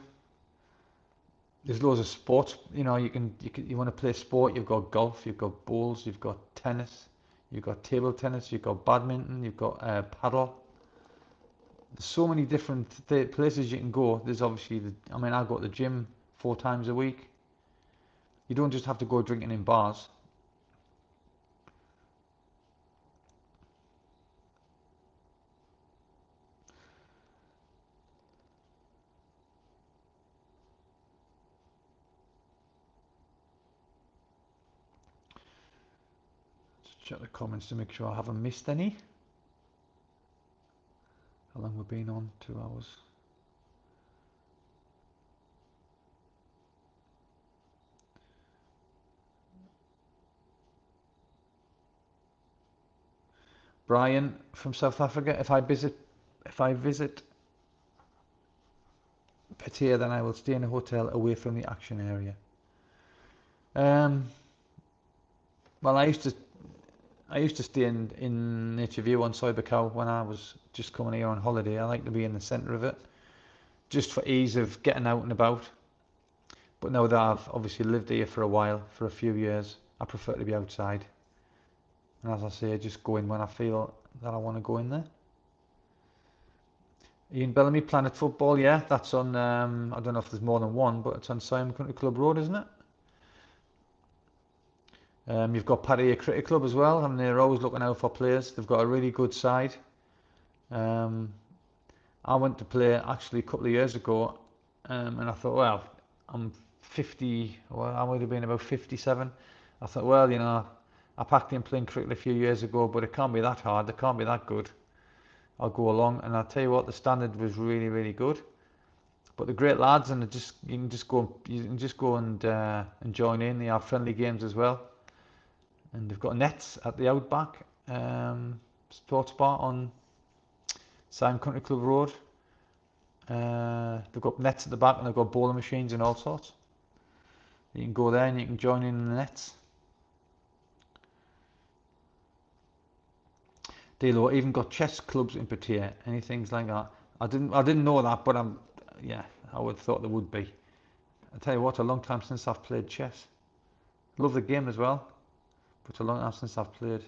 There's loads of sports. You know, you want to play sport. You've got golf. You've got bowls. You've got tennis. You've got table tennis. You've got badminton. You've got paddle. There's so many different places you can go. There's obviously I mean, I go to the gym 4 times a week. You don't just have to go drinking in bars. Check the comments to make sure I haven't missed any. How long we've been on? 2 hours. Brian from South Africa. If I visit Pattaya, then I will stay in a hotel away from the action area. Well, I used to stay in Nature View on Soy Buakhao when I was just coming here on holiday. I like to be in the centre of it, just for ease of getting out and about. But now that I've obviously lived here for a while, for a few years, I prefer to be outside. And as I say, just go in when I feel that I want to go in there. Ian Bellamy, Planet Football, yeah, that's on, I don't know if there's more than one, but it's on Siam Country Club Road, isn't it? You've got Pattaya Cricket Club as well, and they're always looking out for players. They've got a really good side. I went to play actually a couple of years ago, and I thought, well, I'm 50, well, I would have been about 57. I thought, well, you know, I packed in playing cricket a few years ago, but it can't be that hard, it can't be that good. I'll go along, and I'll tell you what, the standard was really, really good. But the great lads, and you can just go and join in. They have friendly games as well, and they've got nets at the Outback Sports Bar on Siam Country Club Road. They've got nets at the back, and they've got bowling machines and all sorts. You can go there and you can join in the nets. Dilo even got chess clubs in Pattaya, any things like that. I didn't know that, but yeah, I would have thought there would be. I tell you what, a long time since I've played chess. Love the game as well, but a long time since I've played.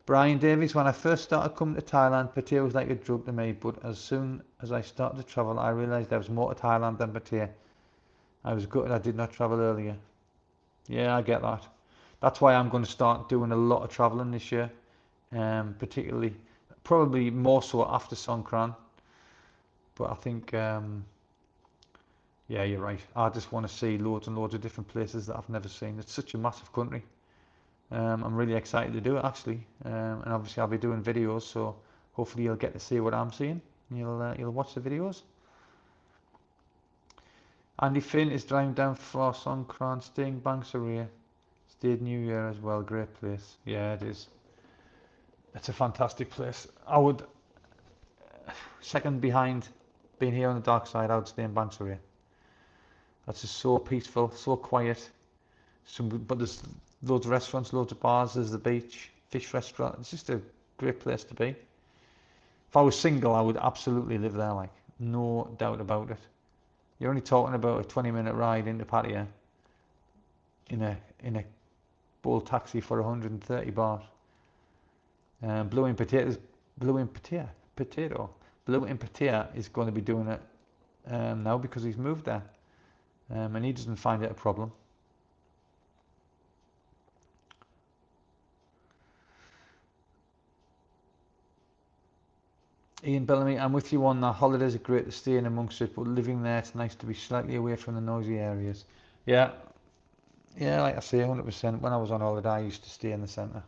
Brian Davies, when I first started coming to Thailand, Pattaya was like a drug to me, but as soon as I started to travel, I realised there was more to Thailand than Pattaya. I was gutted I did not travel earlier. Yeah, I get that. That's why I'm going to start doing a lot of traveling this year, particularly, probably more so after Songkran. But I think, yeah, you're right. I just want to see loads and loads of different places that I've never seen. It's such a massive country. I'm really excited to do it actually, and obviously I'll be doing videos, so hopefully you'll get to see what I'm seeing. You'll watch the videos. Andy Finn is driving down for Songkran, staying Bangsarea. Stayed New Year as well. Great place. Yeah, it is. It's a fantastic place. I would, second behind being here on the dark side, I would stay in Bangsarea. That's just so peaceful, so quiet. But there's loads of restaurants, loads of bars. There's the beach, fish restaurant. It's just a great place to be. If I was single, I would absolutely live there, like, no doubt about it. You're only talking about a 20-minute ride into Pattaya in a Bolt taxi for 130 baht. Blue in Pattaya is going to be doing it now because he's moved there, and he doesn't find it a problem. Ian Bellamy, I'm with you on that. Holidays are great to stay in amongst it, but living there, it's nice to be slightly away from the noisy areas. Yeah, yeah, like I say, 100%. When I was on holiday, I used to stay in the centre.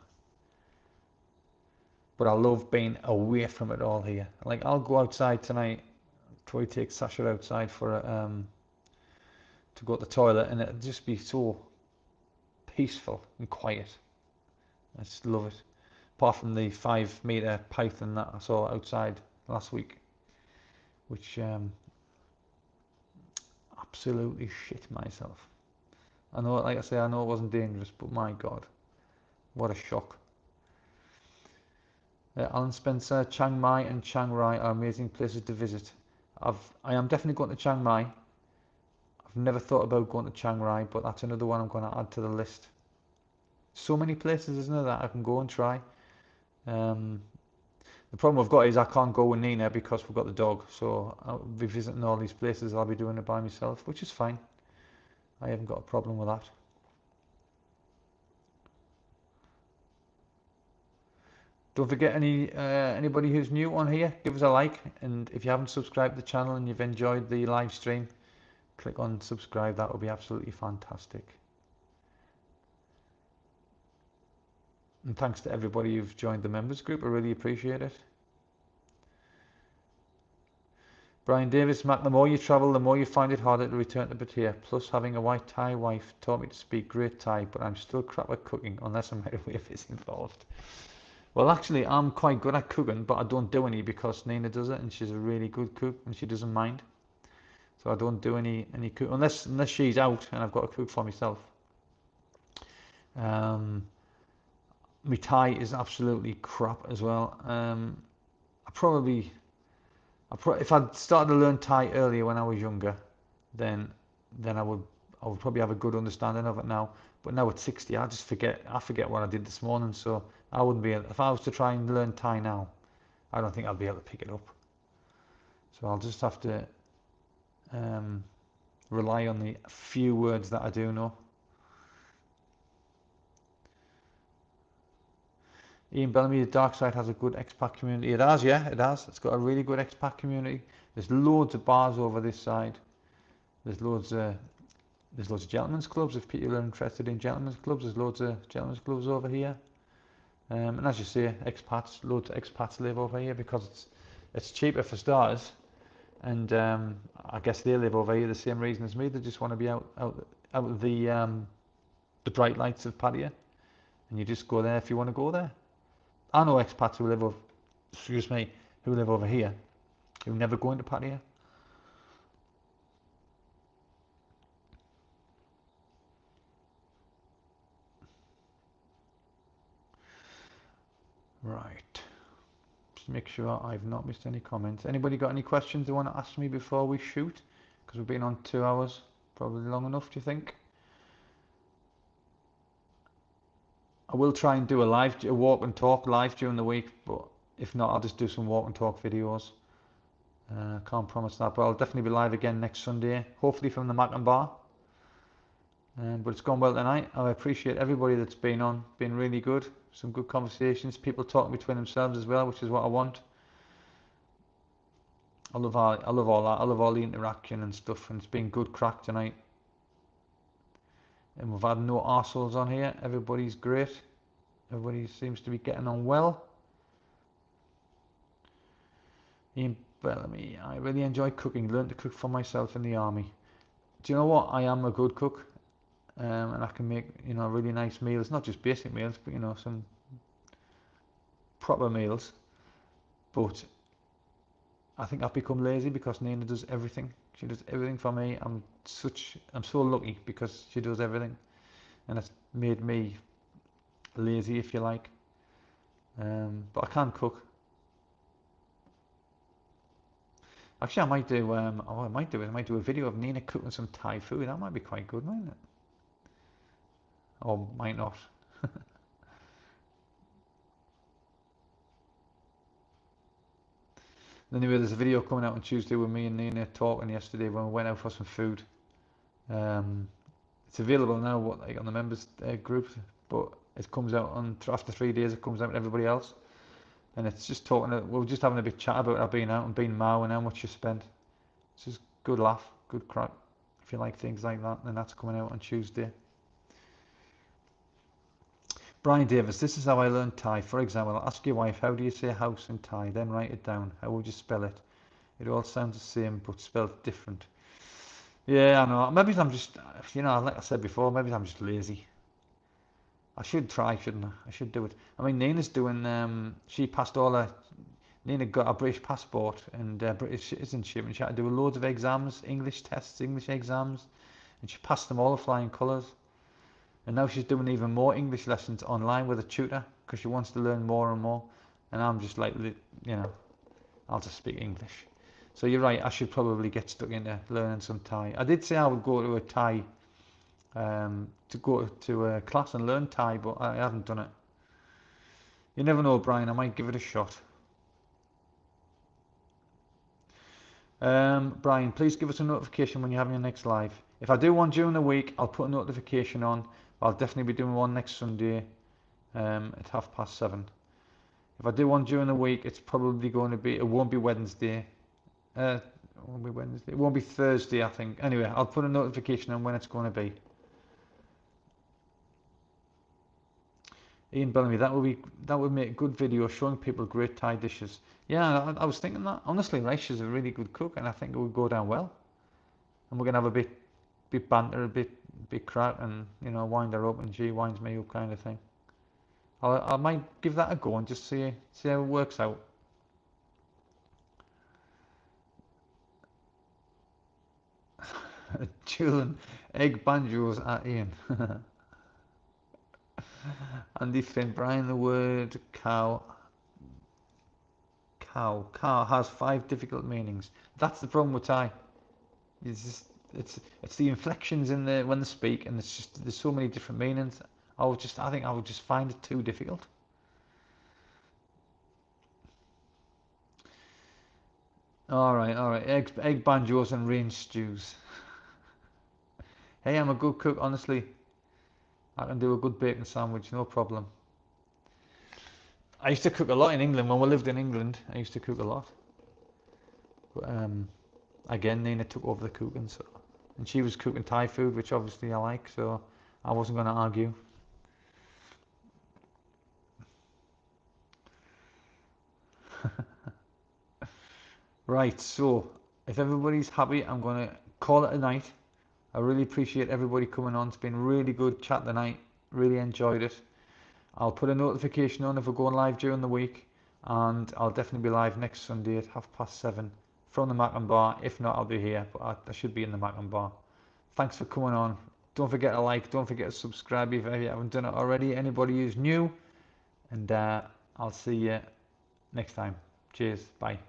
But I love being away from it all here. Like, I'll go outside tonight, try to take Sasha outside for to go to the toilet, and it'll just be so peaceful and quiet. I just love it. Apart from the 5-metre python that I saw outside last week, which absolutely shit myself. I know, like I say, I know it wasn't dangerous, but my God, what a shock. Alan Spencer, Chiang Mai and Chiang Rai are amazing places to visit. I am definitely going to Chiang Mai. I've never thought about going to Chiang Rai, but that's another one I'm going to add to the list. So many places, isn't there, that I can go and try. The problem I've got is I can't go with Nina because we've got the dog, so I'll be visiting all these places. I'll be doing it by myself, which is fine. I haven't got a problem with that. Don't forget, anybody who's new on here, give us a like, and if you haven't subscribed to the channel and you've enjoyed the live stream, click on subscribe. That would be absolutely fantastic. And thanks to everybody who've joined the members group. I really appreciate it. Brian Davis, Mac, the more you travel, the more you find it harder to return to Pattaya. Plus, having a white Thai wife taught me to speak great Thai, but I'm still crap at cooking unless a microwave is involved. Well, actually, I'm quite good at cooking, but I don't do any because Nina does it, and she's a really good cook, and she doesn't mind. So I don't do any cook unless she's out and I've got to cook for myself. My Thai is absolutely crap as well. If I'd started to learn Thai earlier when I was younger, then I would probably have a good understanding of it now. But now at 60, I forget what I did this morning, so I wouldn't be able, if I was to try and learn Thai now, I don't think I'd be able to pick it up. So I'll just have to rely on the few words that I do know. Ian Bellamy, the dark side has a good expat community. It has, yeah, it has. It's got a really good expat community. There's loads of bars over this side. There's loads of gentlemen's clubs if people are interested in gentlemen's clubs. There's loads of gentlemen's clubs over here. And as you say, loads of expats live over here because it's cheaper for starters. And I guess they live over here the same reason as me. They just want to be out of the bright lights of Pattaya, and you just go there if you want to go there. I know expats who live over here, who never go into Pattaya. Right. Just make sure I've not missed any comments. Anybody got any questions they want to ask me before we shoot? Because we've been on 2 hours. Probably long enough, do you think? I will try and do a walk and talk live during the week, but if not, I'll just do some walk and talk videos. Can't promise that, but I'll definitely be live again next Sunday, hopefully from the Mackem bar. But it's gone well tonight. I appreciate everybody that's been on. Been really good. Some good conversations. People talking between themselves as well, which is what I want. I love all that. I love all the interaction and stuff. And it's been good crack tonight. And we've had no arseholes on here. Everybody's great. Everybody seems to be getting on well. Ian Bellamy, I really enjoy cooking. Learned to cook for myself in the army. Do you know what? I am a good cook, and I can make, you know, really nice meals. Not just basic meals, but, you know, some proper meals. But I think I've become lazy because Nina does everything. She does everything for me. I'm so lucky because she does everything, and it's made me lazy, if you like. But I can cook. Actually, I might do. What I might do is I might do a video of Nina cooking some Thai food. That might be quite good, mightn't it? Or might not. Anyway, there's a video coming out on Tuesday with me and Nina talking yesterday when we went out for some food. It's available now, like on the members group, but it comes out on after 3 days. It comes out with everybody else, and it's just talking. We're just having a big chat about our being out and being Mao and how much you spent. It's just good laugh, good crack. If you like things like that, then that's coming out on Tuesday. Brian Davis, this is how I learned Thai. For example, ask your wife, how do you say house in Thai? Then write it down. How would you spell it? It all sounds the same, but spelled different. Yeah, I know. Maybe I'm just, you know, like I said before, maybe I'm just lazy. I should try, shouldn't I? I should do it. I mean, Nina's doing, she passed all her, Nina got a British passport and British citizenship, and she had to do loads of exams, English tests, English exams, and she passed them all with flying colours. And now she's doing even more English lessons online with a tutor because she wants to learn more and more. And I'm just like, you know, I'll just speak English. So you're right, I should probably get stuck into learning some Thai. I did say I would go to a Thai, to go to a class and learn Thai, but I haven't done it. You never know, Brian, I might give it a shot. Brian, please give us a notification when you're having your next live. If I do one during the week, I'll put a notification on. I'll definitely be doing one next Sunday at 7:30. If I do one during the week, it's probably going to be, it won't be Wednesday. It won't be Wednesday. It won't be Thursday, I think. Anyway, I'll put a notification on when it's going to be. Ian Bellamy, that would make a good video showing people great Thai dishes. Yeah, I was thinking that. Honestly, right, she's a really good cook, and I think it would go down well. And we're gonna have a bit banter, a bit crack, and, you know, wind her up, and she winds me up, kind of thing. I might give that a go and just see how it works out. Julian, egg banjos at Ian. Andy Finn, Brian, the word cow has 5 difficult meanings. That's the problem with Thai. It's just, it's the inflections in the when they speak, and it's just, there's so many different meanings. I think I would just find it too difficult. All right, egg banjos and range stews. Hey, I'm a good cook, honestly. I can do a good bacon sandwich, no problem. I used to cook a lot in England when we lived in England. I used to cook a lot. But again, Nina took over the cooking, so, and she was cooking Thai food, which obviously I like, so I wasn't going to argue. Right, so if everybody's happy, I'm going to call it a night. I really appreciate everybody coming on. It's been really good chat tonight. Really enjoyed it. I'll put a notification on if we're going live during the week, and I'll definitely be live next Sunday at 7:30 from the Mackem bar. If not, I'll be here, but I should be in the Mackem bar. Thanks for coming on. Don't forget to like, don't forget to subscribe if you haven't done it already. Anybody who's new, and I'll see you next time. Cheers. Bye.